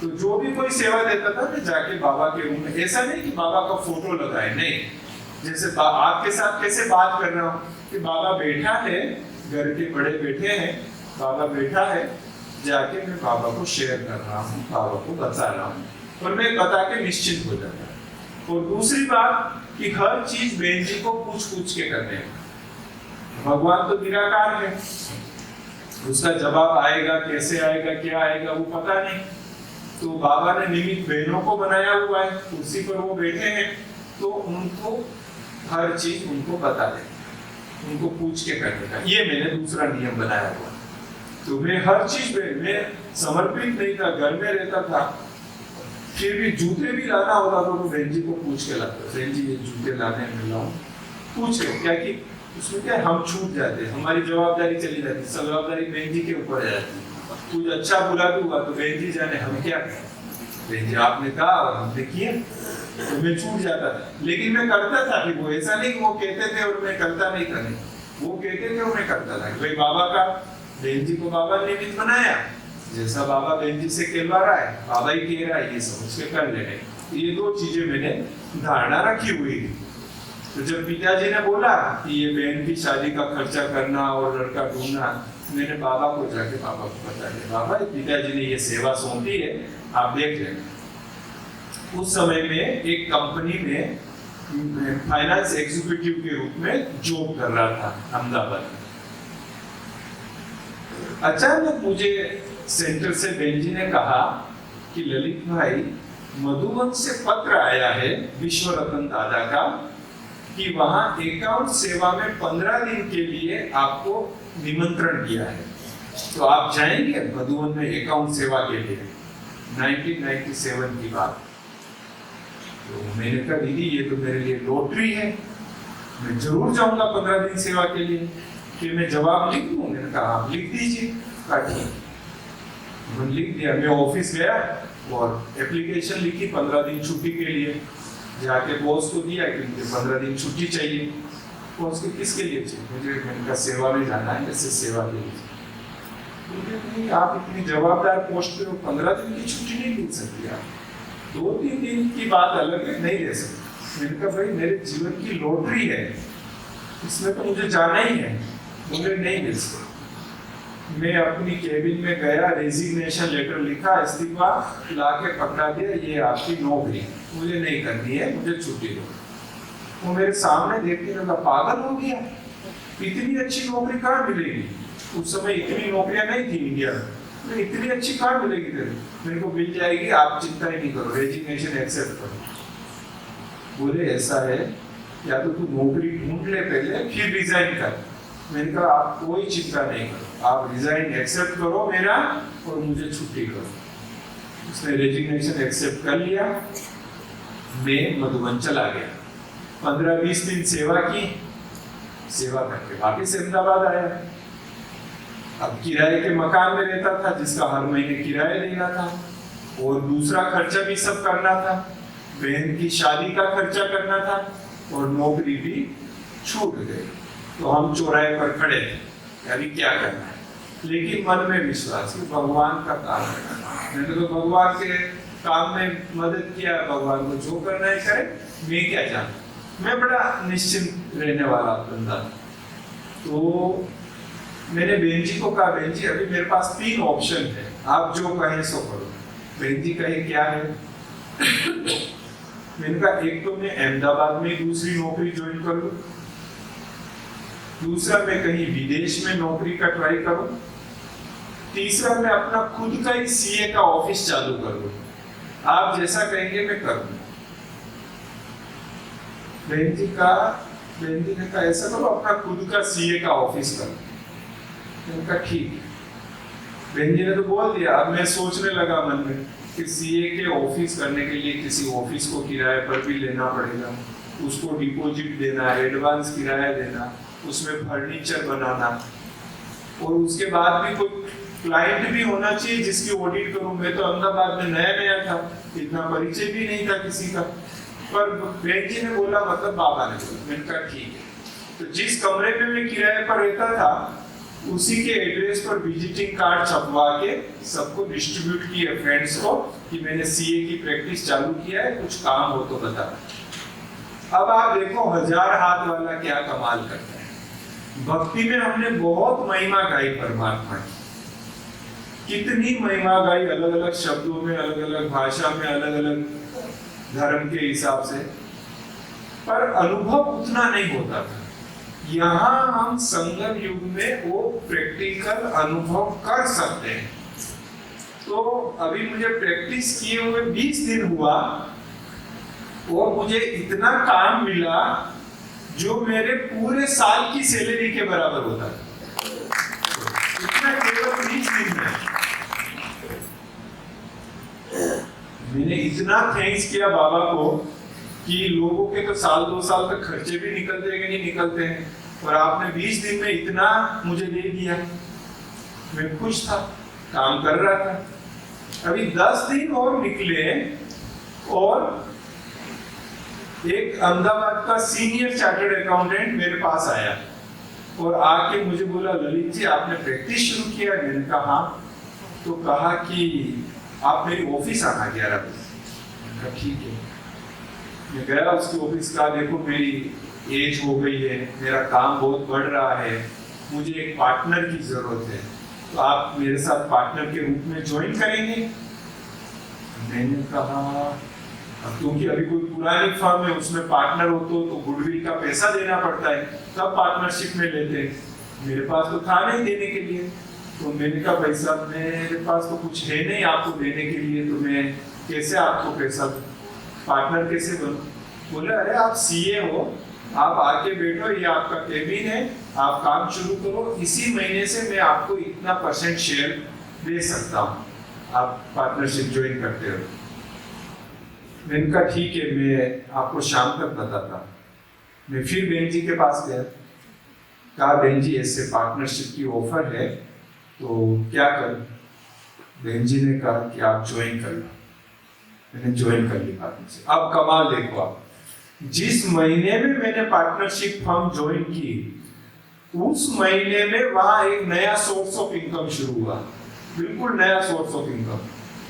तो जो भी कोई सेवा देता था मैं जाके बाबा के रूम में, ऐसा नहीं कि बाबा का फोटो लगाए, नहीं, जैसे आपके साथ कैसे बात कर रहा हूँ कि बाबा बैठा है, घर के बड़े बैठे हैं, बाबा बैठा है, जाके मैं बाबा को शेयर कर रहा हूँ, बाबा को बता रहा हूँ, और मैं बता के निश्चिंत हो जाता हूँ। और दूसरी बात कि हर चीज बहन जी को पूछ के करने हैं। भगवान तो निराकार है, उसका जवाब आएगा, कैसे आएगा, क्या आएगा वो पता नहीं। तो बाबा ने निमित्त बहनों को बनाया हुआ है, कुर्सी पर वो बैठे हैं, तो उनको हर चीज उनको बता दे, उनको पूछ के करने का, ये मैंने दूसरा नियम बनाया हुआ। तो मैं हर चीज में समर्पित नहीं था, घर में रहता था, फिर भी जूते भी लाना होता था तो बहन जी को पूछ के लाता, बहन जी ये जूते लाने में लाऊं, पूछ के, क्या कि उसमें क्या हम छूट जाते, हमारी जवाबदारी चली जाती, जवाबदारी बहन जी के ऊपर आ जाती। कुछ अच्छा बुरा भी हुआ तो बहन जी जाने, हम क्या करें, बहन जी आपने कहा और हमने किया, तो मैं छूट जाता था। लेकिन मैं करता था कि वो ऐसा नहीं कि वो कहते थे और मैं करता नहीं था, वो कहते थे और मैं करता था। भाई बाबा का, बहन जी को बाबा ने निमित्त बनाया, जैसा बाबा बहन जी से कहलवा रहा है, बाबा ही कह रहा है, ये समझ के कर लेने। ये 2 चीजें मैंने धारणा रखी हुई थी। तो जब पिताजी ने बोला कि ये बहन की शादी का खर्चा करना और लड़का ढूंढना, मैंने बाबा को जाके बाबा को बता दिया, बाबा पिताजी ने ये सेवा सौंपी है, आप देख लेना। उस समय में एक कंपनी में फाइनेंस एग्जीक्यूटिव के रूप में जॉब कर रहा था अहमदाबाद में। अचानक मुझे सेंटर से बहन जी ने कहा कि ललित भाई, मधुबन से पत्र आया है विश्व रतन दादा का कि वहां अकाउंट सेवा में 15 दिन के लिए आपको निमंत्रण दिया है, तो आप जाएंगे मधुबन में अकाउंट सेवा के लिए। 1997 की बात। तो मैंने कहा दीदी ये तो मेरे लिए लॉटरी है, मैं जरूर जाऊंगा 15 दिन सेवा के लिए। कि मैं जवाब लिख दूं? मैंने कहा आप लिख दीजिए। कहा ठीक। मैंने लिख दिया। मैं ऑफिस गया और एप्लीकेशन लिखी 15 दिन छुट्टी के लिए। जाके बॉस को दिया कि मुझे 15 दिन छुट्टी चाहिए। बॉस को किसके लिए चाहिए? मुझे, मैंने कहा सेवा में जाना है, ऐसे सेवा के लिए। नहीं, आप इतनी जवाबदार पोस्ट पे 15 दिन की छुट्टी नहीं मिल सकती। आप 2-3 दिन की बात अलग है, नहीं दे सकते। मैंने कहा भाई मेरे जीवन की लॉटरी है, इसमें तो मुझे जाना ही है, मुझे नहीं मिल सकता। मैं अपनी केबिन में गया, रेजिग्नेशन लेटर लिखा, इस्तीफा लाके पकड़ा दिया, ये आपकी नौकरी मुझे नहीं करनी है, मुझे छुट्टी दो। वो मेरे सामने देख के लगा पागल हो गया, इतनी अच्छी नौकरी कहाँ मिलेगी? उस समय इतनी नौकरियां नहीं थी इंडिया में, इतनी अच्छी कहाँ मिलेगी तेरे? मेरे को मिल जाएगी, आप चिंता ही नहीं करो, रेजिग्नेशन एक्सेप्ट करो। बोले ऐसा है, या तो तू नौकरी ढूंढ ले पहले, फिर रिजाइन कर। मैंने कहा आप कोई चिंता नहीं करो, आप रिजाइन एक्सेप्ट करो मेरा और मुझे छुट्टी करो। उसने रेजिग्नेशन एक्सेप्ट कर लिया, मैं मधुबन चला गया। 15-20 दिन सेवा की, सेवा करके वापिस अहमदाबाद आया। अब किराए के मकान में रहता था, जिसका हर महीने किराया देना था, और दूसरा खर्चा भी सब करना था, बहन की शादी का खर्चा करना था, और नौकरी भी छूट गई। तो हम चौराहे पर खड़े थे, अभी क्या करना है? लेकिन मन में विश्वास कि भगवान का काम है। मैंने तो भगवान के काम में मदद किया, भगवान को जो करना है करे, मैं क्या जानता। मैं बड़ा निश्चिंत रहने वाला बंदा। तो मैंने बहन जी को कहा, बहन जी अभी मेरे पास 3 ऑप्शन है, आप जो कहें सो करो। बहन जी कहे क्या है? मैंने कहा एक तो मैं अहमदाबाद में दूसरी नौकरी ज्वाइन कर लूं, दूसरा मैं कहीं विदेश में नौकरी का ट्राई करूं, तीसरा मैं अपना खुद का ही सीए का ऑफिस चालू कर लूं। आप जैसा कहेंगे मैं कर लूं। बहन जी ने कहा ऐसा करो, अपना खुद का सीए का ऑफिस करो। मैंने कहा ठीक है। बहन जी ने तो बोल दिया। अब मैं सोचने लगा मन में कि सीए के ऑफिस करने के लिए किसी ऑफिस को किराए पर भी लेना पड़ेगा, उसको डिपॉजिट देना, एडवांस किराया देना, उसमें फर्नीचर बनाना, और उसके बाद भी कोई क्लाइंट भी होना चाहिए जिसकी ऑडिट करूं। मैं तो अहमदाबाद में नया था, इतना परिचय भी नहीं था किसी का। पर बहन जी ने बोला, मतलब बाबा ने बोला। मैंने कहा ठीक है। तो जिस कमरे में मैं किराए पर रहता था, उसी के एड्रेस पर विजिटिंग कार्ड छपवा के सबको डिस्ट्रीब्यूट किए फ्रेंड्स को कि मैंने सीए की प्रैक्टिस चालू किया है, कुछ काम हो तो बता। अब आप देखो 1000 हाथ वाला क्या कमाल करता है। भक्ति में हमने बहुत महिमा गाई परमात्मा की, कितनी महिमा गाई, अलग अलग शब्दों में, अलग अलग भाषा में, अलग अलग धर्म के हिसाब से, पर अनुभव उतना नहीं होता था। यहाँ हम संगम युग में वो प्रैक्टिकल अनुभव कर सकते हैं। तो अभी मुझे प्रैक्टिस किए हुए 20 दिन हुआ, और मुझे इतना काम मिला जो मेरे पूरे साल की सैलरी के बराबर होता है। इतना केवल 20 दिन में। मैंने इतना थैंक्स किया बाबा को कि लोगों के तो 1-2 साल तक खर्चे भी निकलते हैं कि नहीं निकलते हैं, और आपने 20 दिन में इतना मुझे दे दिया। मैं खुश था, काम कर रहा था। अभी 10 दिन और निकले, और एक अहमदाबाद का सीनियर चार्टर्ड अकाउंटेंट मेरे पास आया और आके मुझे बोला, ललित जी आपने प्रैक्टिस शुरू किया? मैंने कहा हाँ। तो कहा कि आप मेरी ऑफिस आना 11 बजे। ठीक है। मैं गया उसके ऑफिस का। देखो मेरी एज हो गई है, मेरा काम बहुत बढ़ रहा है, मुझे एक पार्टनर की जरूरत है, तो आप मेरे साथ पार्टनर के रूप में ज्वाइन करेंगे? मैंने कहा अब क्योंकि अभी कोई पुरानी फर्म है, उसमें पार्टनर हो तो गुडविल का पैसा देना पड़ता है, तब पार्टनरशिप में लेते हैं। मेरे पास तो था नहीं देने के लिए। तो मैंने कहा भाई साहब मेरे पास तो कुछ है नहीं आपको देने के लिए, तो मैं कैसे आपको पैसा दूं, पार्टनर कैसे बनूं? बोले अरे आप सीए हो, आप आके बैठो, ये आपका केबिन है, आप काम शुरू करो, इसी महीने से मैं आपको इतना % शेयर दे सकता हूँ, आप पार्टनरशिप ज्वाइन करते हो। मैंने कहा ठीक है, मैं आपको शाम तक बताता। मैं फिर बहन जी के पास गया, कहा बहन जी ऐसे पार्टनरशिप की ऑफर है, तो क्या करूं? बहन जी ने कहा कि आप ज्वाइन कर लो। मैंने ज्वाइन कर ली पार्टनरशिप। अब कमाल देखो आप, जिस महीने में मैंने पार्टनरशिप फर्म ज्वाइन की, उस महीने में वहां एक नया सोर्स ऑफ इनकम शुरू हुआ, बिल्कुल नया सोर्स ऑफ इनकम।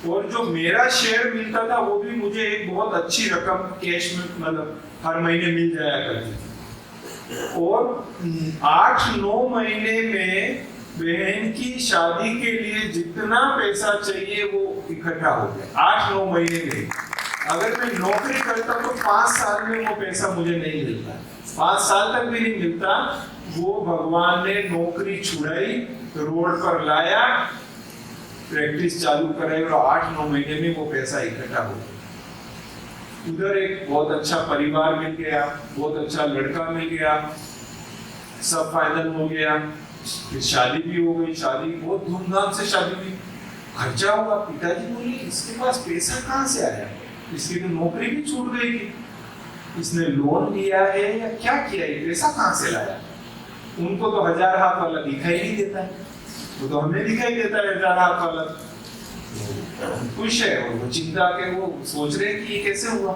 और जो मेरा शेयर मिलता था वो भी मुझे एक बहुत अच्छी रकम कैश में, मतलब हर महीने मिल जाया करती थी। और 8-9 महीने में बहन की शादी के लिए जितना पैसा चाहिए वो इकट्ठा हो गया 8-9 महीने में। अगर मैं नौकरी करता तो 5 साल में वो पैसा मुझे नहीं मिलता, 5 साल तक भी नहीं मिलता। वो भगवान ने नौकरी छुड़ाई, रोड पर लाया, प्रैक्टिस चालू कराई और 8-9 महीने में वो पैसा इकट्ठा हो गया। उधर एक बहुत अच्छा परिवार मिल गया, बहुत अच्छा लड़का मिल गया, सब फाइनल हो गया, फिर शादी भी हो गई। शादी बहुत धूमधाम से शादी हुई, खर्चा हुआ। पिताजी बोले इसके पास पैसा कहाँ से आया, इसकी तो नौकरी भी छूट गई थी, इसने लोन लिया है या क्या किया है, पैसा कहाँ से लाया। उनको तो 1000 हाथ वाला दिखाई नहीं देता है, वो तो हमें दिखाई देता है 1000 हाथ वाला। खुश है और वो चिंता के वो सोच रहे कि ये कैसे हुआ।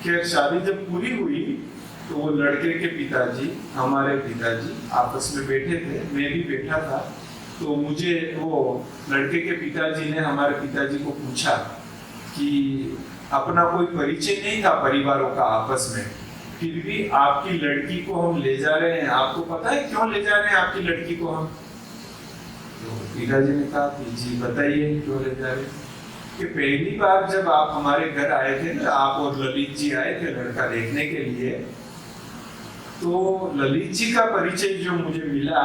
खैर शादी जब पूरी हुई तो वो लड़के के पिताजी, हमारे पिताजी आपस में बैठे थे, मैं भी बैठा था। तो मुझे वो लड़के के पिताजी ने हमारे पिताजी को पूछा कि अपना कोई परिचय नहीं था परिवारों का आपस में, फिर भी आपकी लड़की को हम ले जा रहे हैं, आपको पता है क्यों ले जा रहे हैं आपकी लड़की को हम। तो पिताजी ने कहा कि जी बताइए क्यों ले जा रहे हैं। कि पहली बार जब आप हमारे घर आए थे ना, आप और ललित जी आए थे लड़का देखने के लिए, तो ललित जी का परिचय जो मुझे मिला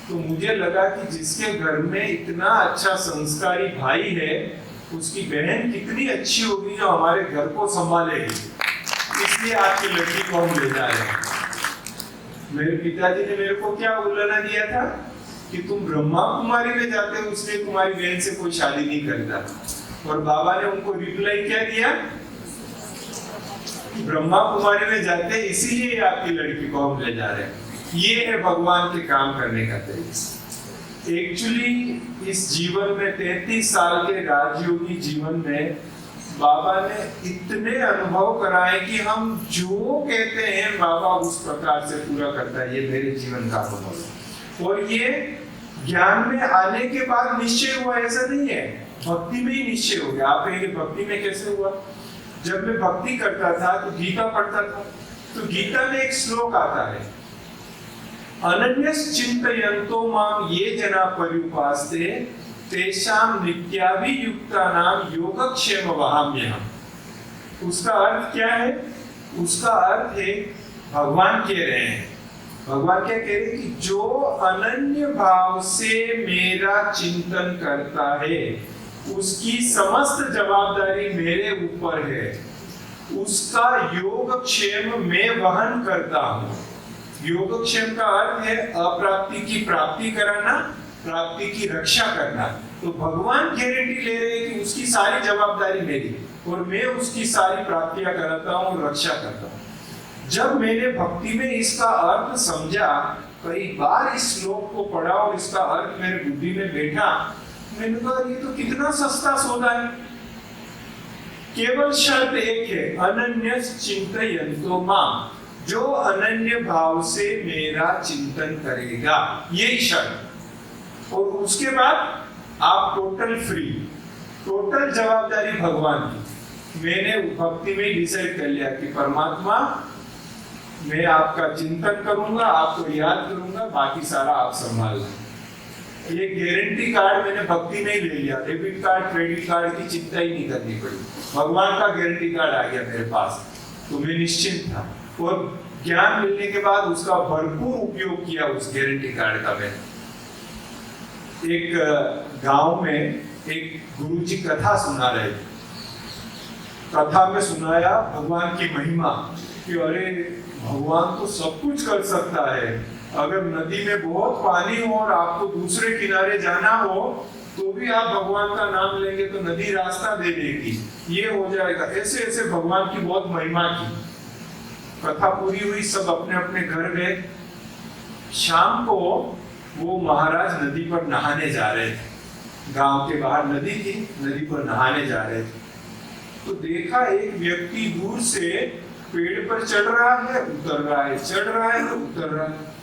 तो मुझे लगा कि जिसके घर में इतना अच्छा संस्कारी भाई है उसकी बहन कितनी अच्छी होगी जो हमारे घर को संभालेगी, इसलिए आपकी लड़की को हम ले जा रहे हैं। मेरे पिताजी ने मेरे को क्या उलाना दिया था कि तुम ब्रह्मा कुमारी में जाते हो इसलिए तुम्हारी बहन से कोई शादी नहीं करता, और बाबा ने उनको रिप्लाई क्या दिया, ब्रह्मा कुमारी में जाते इसीलिए आपकी लड़की को हम ले जा रहे हैं। ये है भगवान के काम करने का तरीका। एक्चुअली इस जीवन में 33 साल के राजयोगी जीवन में बाबा ने इतने अनुभव कराए कि हम जो कहते हैं बाबा उस प्रकार से पूरा करता है। ये मेरे जीवन का अनुभव है और ये ज्ञान में आने के बाद निश्चय हुआ, ऐसा नहीं है, भक्ति में ही निश्चय हो गया। आप कहेंगे भक्ति में कैसे हुआ। जब मैं भक्ति करता था तो गीता पढ़ता था, तो गीता में एक श्लोक आता है, अनन्यस चिंतयन्तो माम ये जना पर्युपास्ते तेषां नित्याभियुक्तानां योगक्षेम वहाम्यहम्। उसका अर्थ क्या है? उसका अर्थ है भगवान कह रहे हैं, भगवान क्या कह रहे हैं कि जो अनन्य भाव से मेरा चिंतन करता है उसकी समस्त जवाबदारी मेरे ऊपर है, उसका योगक्षेम मैं वहन करता हूँ। योगक्षेम का अर्थ है अप्राप्ति की प्राप्ति कराना, प्राप्ति की रक्षा करना। तो भगवान गारंटी ले रहे हैं कि उसकी सारी जवाबदारी मेरी और मैं उसकी सारी प्राप्तियां कराता हूँ और रक्षा करता हूँ। जब मैंने भक्ति में इसका अर्थ समझा, कई बार इस श्लोक को पढ़ा और इसका अर्थ मेरे बुद्धि में बैठा, मैंने कहा ये तो कितना सस्ता सौदा है। केवल शर्त एक है, अनन्य चिंतयन्तो माम, जो अनन्य भाव से मेरा चिंतन करेगा, यही शर्त। और उसके बाद आप टोटल फ्री, टोटल जवाबदारी भगवान की। मैंने भक्ति में डिसाइड कर लिया कि परमात्मा मैं आपका चिंतन करूंगा, आपको याद करूंगा, बाकी सारा आप संभालना। ये गारंटी कार्ड मैंने भक्ति में ही ले लिया, डेबिट कार्ड क्रेडिट कार्ड की चिंता ही नहीं करनी पड़ी, भगवान का गारंटी कार्ड आ गया मेरे पास, तो मैं निश्चिंत था। और ज्ञान मिलने के बाद उसका भरपूर उपयोग किया उस गारंटी कार्ड का। मैंने एक गांव में एक गुरुजी कथा सुना रहे थे, कथा में सुनाया भगवान की महिमा कि अरे भगवान तो सब कुछ कर सकता है, अगर नदी में बहुत पानी हो और आपको दूसरे किनारे जाना हो तो भी आप भगवान का नाम लेंगे तो नदी रास्ता दे देगी, ये हो जाएगा। ऐसे ऐसे भगवान की बहुत महिमा की। कथा पूरी हुई, सब अपने अपने घर गए। शाम को वो महाराज नदी पर नहाने जा रहे थे, गांव के बाहर नदी थी, नदी पर नहाने जा रहे थे। तो देखा एक व्यक्ति दूर से पेड़ पर चढ़ रहा है, उतर रहा है, चढ़ रहा है, उतर रहा है।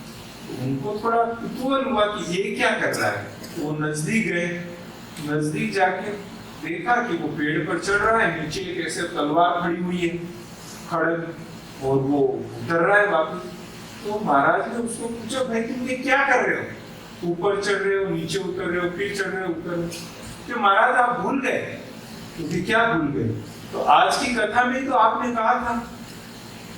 उनको थोड़ा कुतूहल हुआ कि ये क्या कर रहा है। वो नजदीक गए, नजदीक जाके देखा कि वो पेड़ पर चढ़ रहा है, नीचे एक ऐसे तलवार खड़ी हुई है, खड़ग, और वो उतर रहा है वापस। तो महाराज ने उसको पूछा, भाई तुम ये क्या कर रहे हो? ऊपर चढ़ रहे हो, नीचे उतर रहे हो, फिर चढ़ रहे हो, उतर रहे हो। तो महाराज आप भूल गए। तो फिर क्या भूल गए? तो आज की कथा में तो आपने कहा था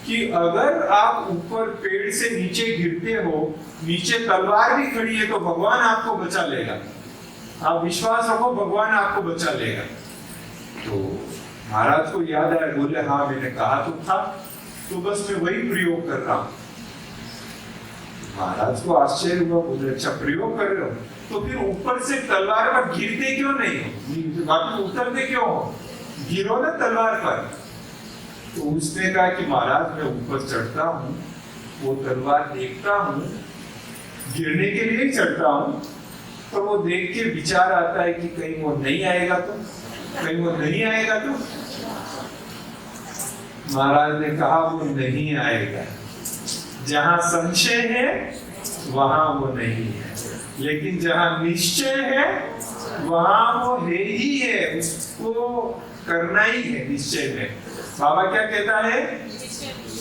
कि अगर आप ऊपर पेड़ से नीचे गिरते हो, नीचे तलवार भी खड़ी है, तो भगवान आपको बचा लेगा। आप विश्वास रखो, भगवान आपको बचा लेगा। तो महाराज को याद आया, बोले हाँ मैंने कहा तो था, तो बस मैं वही प्रयोग कर रहा हूं। महाराज को आश्चर्य हुआ, बोले अच्छा प्रयोग कर रहे हो, तो फिर ऊपर से तलवार पर गिरते क्यों नहीं हो, बाकी उतरते क्यों हो, गिरो ना तलवार पर। तो उसने कहा कि महाराज मैं ऊपर चढ़ता हूँ, वो तलवार देखता हूँ, गिरने के लिए ही चढ़ता हूँ, पर वो देख के विचार आता है कि कहीं वो नहीं आएगा तो, कहीं वो नहीं आएगा तो। महाराज ने कहा वो नहीं आएगा, जहां संशय है वहां वो नहीं है, लेकिन जहां निश्चय है वहां वो है ही है, उसको करना ही है निश्चय में। बाबा क्या कहता है?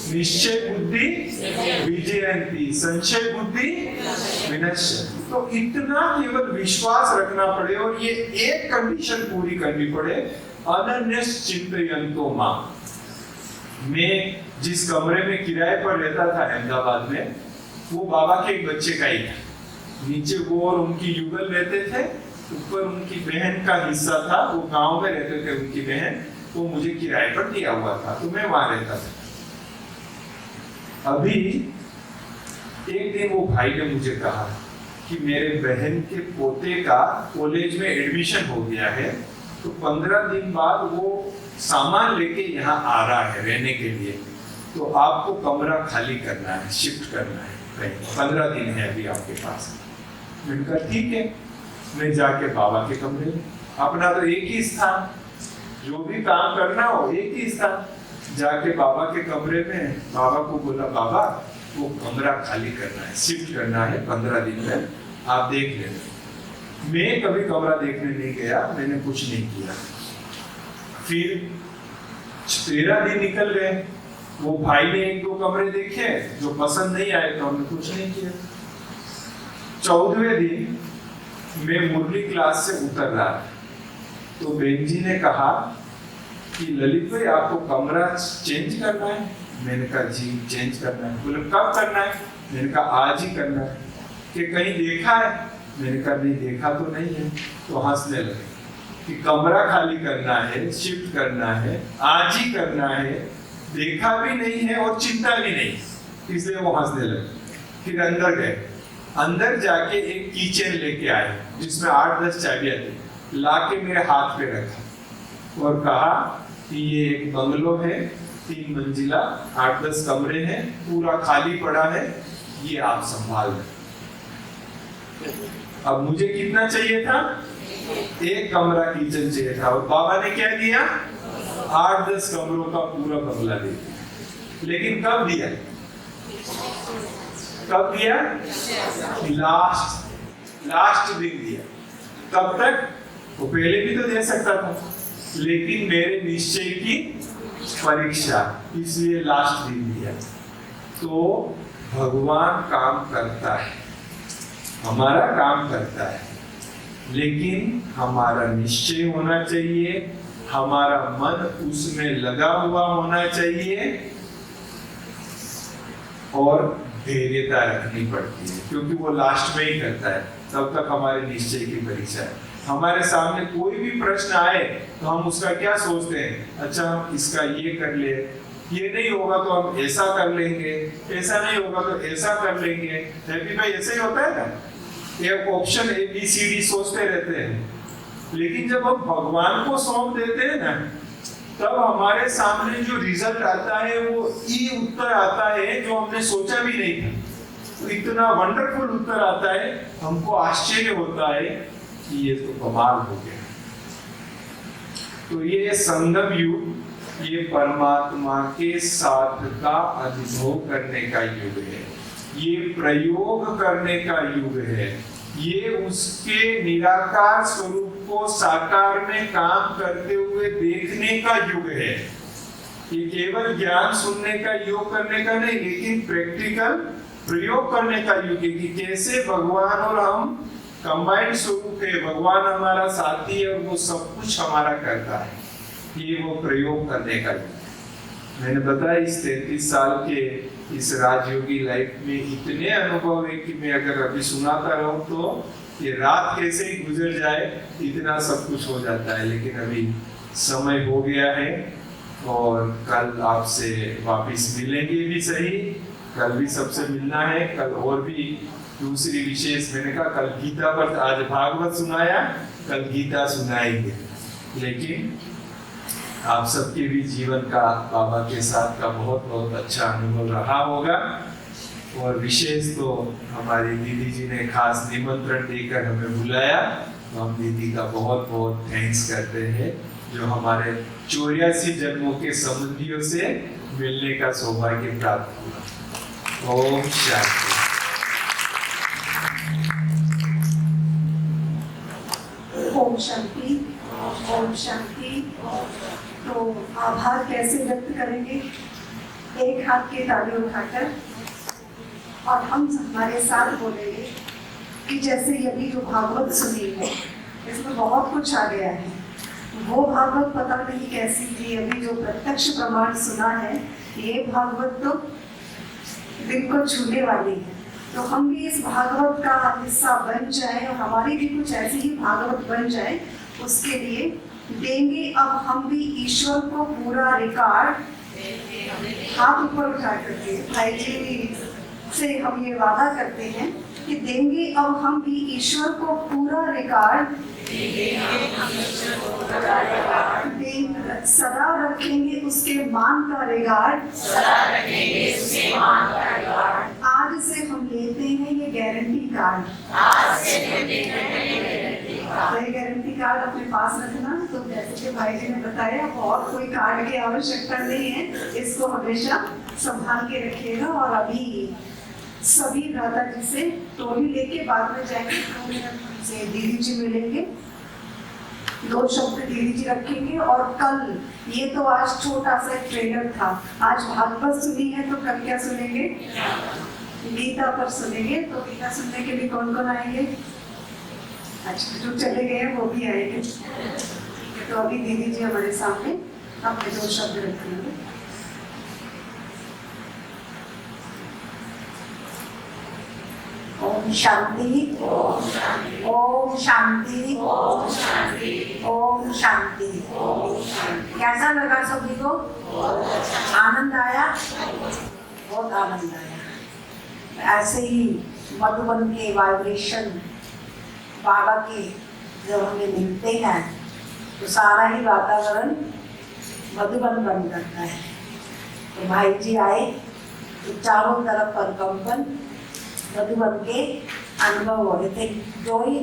निश्चय बुद्धि विजयंती, संशय बुद्धि विनश्यति। तो इतना केवल विश्वास रखना पड़े, और ये एक कंडीशन पूरी करनी पड़े, अनन्यस् चिंतयन्तो मां। मैं जिस कमरे में किराए पर रहता था अहमदाबाद में, वो बाबा के एक बच्चे का ही था। नीचे वो और उनकी युगल रहते थे, ऊपर उनकी बहन का हिस्सा था, वो गांव में रहते थे उनकी बहन, वो मुझे किराए पर दिया हुआ था, तो मैं वहां रहता था। अभी एक दिन वो भाई ने मुझे कहा कि मेरे बहन के पोते का कॉलेज में एडमिशन हो गया है, तो 15 दिन बाद वो सामान लेके यहाँ आ रहा है रहने के लिए, तो आपको कमरा खाली करना है, शिफ्ट करना है कहीं, 15 दिन है अभी आपके पास। मैंने कहा ठीक है। मैं जाके बाबा के कमरे में, अपना तो एक ही स्थान, जो भी काम करना हो एक ही स्थान, जाके बाबा के कमरे में बाबा को बोला बाबा वो कमरा खाली करना है, शिफ्ट करना है 15 दिन में, आप देख लेना। मैं कभी कमरा देखने नहीं गया, मैंने कुछ नहीं किया। फिर 13 दिन निकल गए, वो भाई ने 1-2 कमरे देखे, जो पसंद नहीं आए तो हमने कुछ नहीं किया। 14वें दिन मैं मुरली क्लास से उतर रहा था, तो बहन जी ने कहा कि ललित भाई आपको कमरा चेंज करना है। मैंने कहा जी चेंज करना है। बोले कब करना है? मैंने कहा आज ही करना है। कि कहीं देखा है? मैंने कहा नहीं देखा तो नहीं है। तो हंसने लगे कि कमरा खाली करना है, शिफ्ट करना है, आज ही करना है, देखा भी नहीं है और चिंता भी नहीं, इसलिए वो हंसने लगे। फिर अंदर गए, अंदर जाके एक कीचेन लेके आए जिसमें 8-10 चाबियां थी, लाके मेरे हाथ पे रखा और कहा कि ये एक बंगलो है, 3 मंजिला, 8-10 कमरे हैं, पूरा खाली पड़ा है, ये आप संभाल लें। अब मुझे कितना चाहिए था? एक कमरा किचन चाहिए था, और बाबा ने क्या दिया? 8-10 कमरों का पूरा बंगला दे दिया। लेकिन कब दिया? कब दिया? लास्ट दिन दिया। कब तक? वो पहले भी तो दे सकता था, लेकिन मेरे निश्चय की परीक्षा, इसलिए लास्ट दिन दिया। तो भगवान काम करता है, हमारा काम करता है, लेकिन हमारा निश्चय होना चाहिए, हमारा मन उसमें लगा हुआ होना चाहिए, और धैर्यता रखनी पड़ती है, क्योंकि वो लास्ट में ही करता है। तब तक हमारे निश्चय की परीक्षा है। हमारे सामने कोई भी प्रश्न आए तो हम उसका क्या सोचते हैं? अच्छा हम इसका ये कर ले, ये नहीं होगा तो हम ऐसा कर लेंगे, ऐसा नहीं होगा तो ऐसा कर लेंगे। हैप्पी भाई ऐसे ही होता है ना, एक ऑप्शन ABCD सोचते रहते हैं, लेकिन जब हम भगवान को सौंप देते हैं ना, तब हमारे सामने जो रिजल्ट आता है वो ई उत्तर आता है जो हमने सोचा भी नहीं था। तो इतना वंडरफुल उत्तर आता है, हमको आश्चर्य होता है कि ये तो कमाल हो गया। तो ये संगम युग, ये परमात्मा के साथ का अनुभव करने का युग है, ये प्रयोग करने का युग है, ये उसके निराकार स्वरूप को साकार में काम करते हुए देखने का युग है। ये केवल ज्ञान सुनने का योग करने का नहीं, लेकिन प्रैक्टिकल प्रयोग करने का युग है कि कैसे भगवान और हम कंबाइंड स्वरूप है, भगवान हमारा साथी है और वो सब कुछ हमारा करता है। ये वो प्रयोग करने का युग है। मैंने बताया इस 33 साल के इस राजयोगी लाइफ में इतने अनुभव है कि मैं अगर अभी सुनाता रहूं तो ये रात कैसे ही गुजर जाए, इतना सब कुछ हो जाता है। लेकिन अभी समय हो गया है और कल आपसे वापस मिलेंगे भी सही, कल भी सबसे मिलना है। कल और भी दूसरी विशेष, मैंने कहा कल गीता पर, आज भागवत सुनाया, कल गीता सुनाएंगे। लेकिन आप सबके भी जीवन का बाबा के साथ का बहुत बहुत अच्छा अनुभव रहा होगा। और विशेष तो हमारी दीदी जी ने खास निमंत्रण देकर हमें बुलाया, तो हम दीदी का बहुत बहुत थैंक्स करते हैं जो हमारे 84 जन्मों के संबंधियों से मिलने का सौभाग्य प्राप्त हुआ। ओम शांति। ओम शांति, ओम शांति। तो आभार कैसे व्यक्त करेंगे? एक हाथ की ताली उठाकर और हम हमारे साथ बोलेंगे कि जैसे अभी जो भागवत सुनी है इसमें बहुत कुछ आ गया है। वो भागवत पता नहीं कैसी थी, अभी जो प्रत्यक्ष प्रमाण सुना है ये भागवत तो दिल को छूने वाली है। तो हम भी इस भागवत का हिस्सा बन जाए और हमारी भी कुछ ऐसी ही भागवत बन जाए, उसके लिए देंगे अब हम भी ईश्वर को पूरा रिकॉर्ड। हाथ ऊपर उठा करके भाई जी से हम ये वादा करते हैं कि देंगे अब हम भी ईश्वर को पूरा रिकॉर्ड, सदा रखेंगे उसके मान का रिगार्ड। आज से हम लेते हैं ये गारंटी कार्ड। तो ये गारंटी कार्ड अपने पास रखना। तो जैसे कि भाई जी ने बताया, और कोई कार्ड की आवश्यकता नहीं है, इसको हमेशा संभाल के रखिएगा। और अभी सभी राधा जी से टोली लेके बाद में जाएंगे, से दीदी जी मिलेंगे, 2 शब्द दीदी जी रखेंगे। और कल, ये तो आज छोटा सा ट्रेलर था, आज भागवत सुनी है तो कल क्या सुनेंगे? गीता पर सुनेंगे। तो गीता सुनने के लिए कौन कौन आएंगे? अच्छा, जो चले गए हैं वो भी आएंगे। तो अभी दीदी जी हमारे सामने अपने 2 शब्द रखेंगे। ओम शांति, ओम शांति, ओम शांति। कैसा लगा सभी को? आनंद आया? बहुत आनंद आया। ऐसे ही मधुबन के वाइब्रेशन बाबा के जब हमें मिलते हैं तो सारा ही वातावरण मधुबन बन जाता है। तो भाई जी आए तो चारों तरफ पर कंपन मधुबन के अनुभव हो रहे थे। जो ही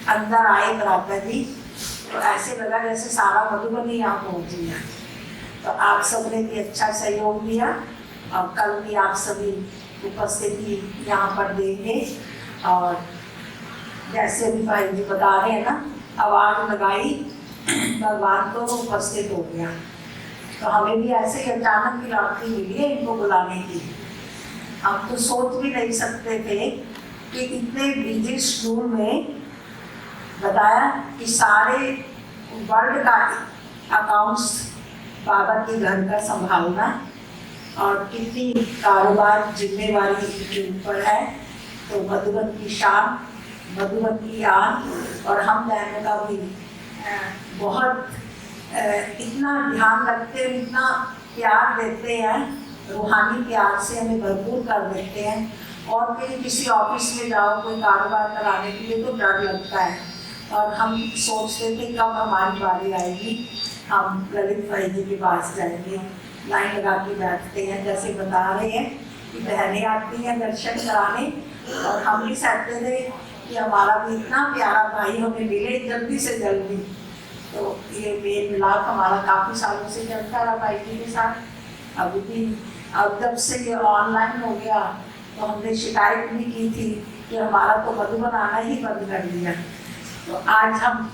अंदर आए बराबर जी तो ऐसे लगा जैसे सारा मधुबन ही यहाँ पहुँच गया। तो आप सबने भी अच्छा सहयोग दिया और कल भी आप सभी उपस्थिति यहाँ पर देंगे। और जैसे भी भाई जी बता रहे हैं ना, आवाज़ लगाई भगवान तो उपस्थित हो गया। तो हमें भी ऐसे ही अचानक की रात्रि मिली है इनको बुलाने की। हम तो सोच भी नहीं सकते थे कि इतने बिजी शेड्यूल में बताया कि सारे वर्ल्ड का अकाउंट्स बाबा के घर का संभालना और कितनी कारोबार जिम्मेवारी के ऊपर है। तो मधुबन की शान, मधुबन की आन और हम बहनों का भी बहुत इतना ध्यान रखते हैं, इतना प्यार देते हैं, रूहानी प्यार से हमें भरपूर कर देते हैं। और फिर किसी ऑफिस में जाओ कोई कारोबार कराने के लिए तो डर लगता है और हम सोचते थे कब हमारी बारी आएगी, हम ललित भाई जी के पास जाएंगे। लाइन लगा के बैठते हैं, जैसे बता रहे हैं कि बहनें आती हैं दर्शन कराने और हम भी चाहते थे कि हमारा भी इतना प्यारा भाई हमें मिले जल्दी से जल्दी। तो ये मेल मिलाप हमारा काफ़ी सालों से चलता रहा भाई जी के साथ। अभी भी अब जब से ये ऑनलाइन हो गया तो हमने शिकायत भी की थी कि हमारा तो मधुबन आना ही बंद कर दिया। तो आज हम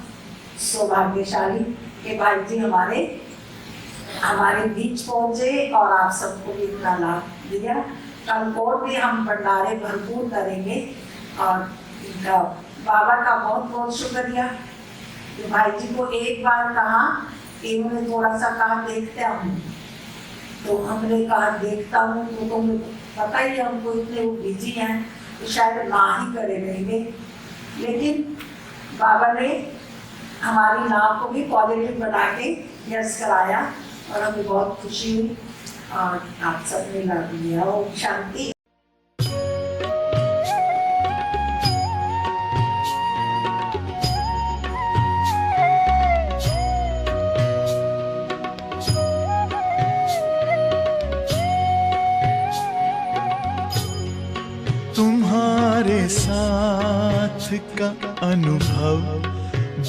सौभाग्यशाली कि भाई जी हमारे बीच पहुँचे और आप सबको भी इतना लाभ दिया। कल और भी हम भंडारे भरपूर करेंगे। और इनका बाबा का बहुत बहुत शुक्रिया कि भाई जी को एक बार कहा, इन्होंने थोड़ा सा कहा देखता हूँ, तो हमने कहा देखता हूँ, तो तुम्हें पता ही है हमको इतने वो बिजी हैं तो शायद ना ही करे रहेंगे, लेकिन बाबा ने हमारी नाव को भी पॉजिटिव बना के यस कराया और हमें बहुत खुशी हुई। और आप सबने लाभ लिया। ओम शांति। तुम्हारे साथ का अनुभव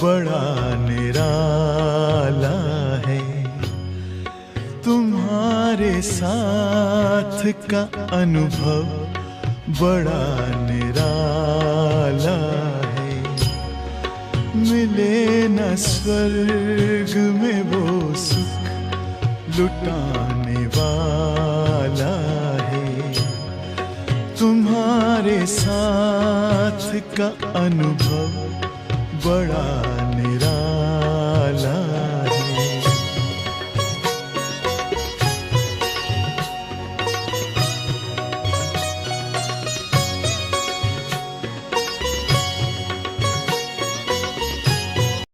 बड़ा निराला है, तुम्हारे साथ का अनुभव बड़ा निराला है। मिले न स्वर्ग में वो सुख लुटाने वाला है, तुम्हारे साथ का अनुभव बड़ा निराला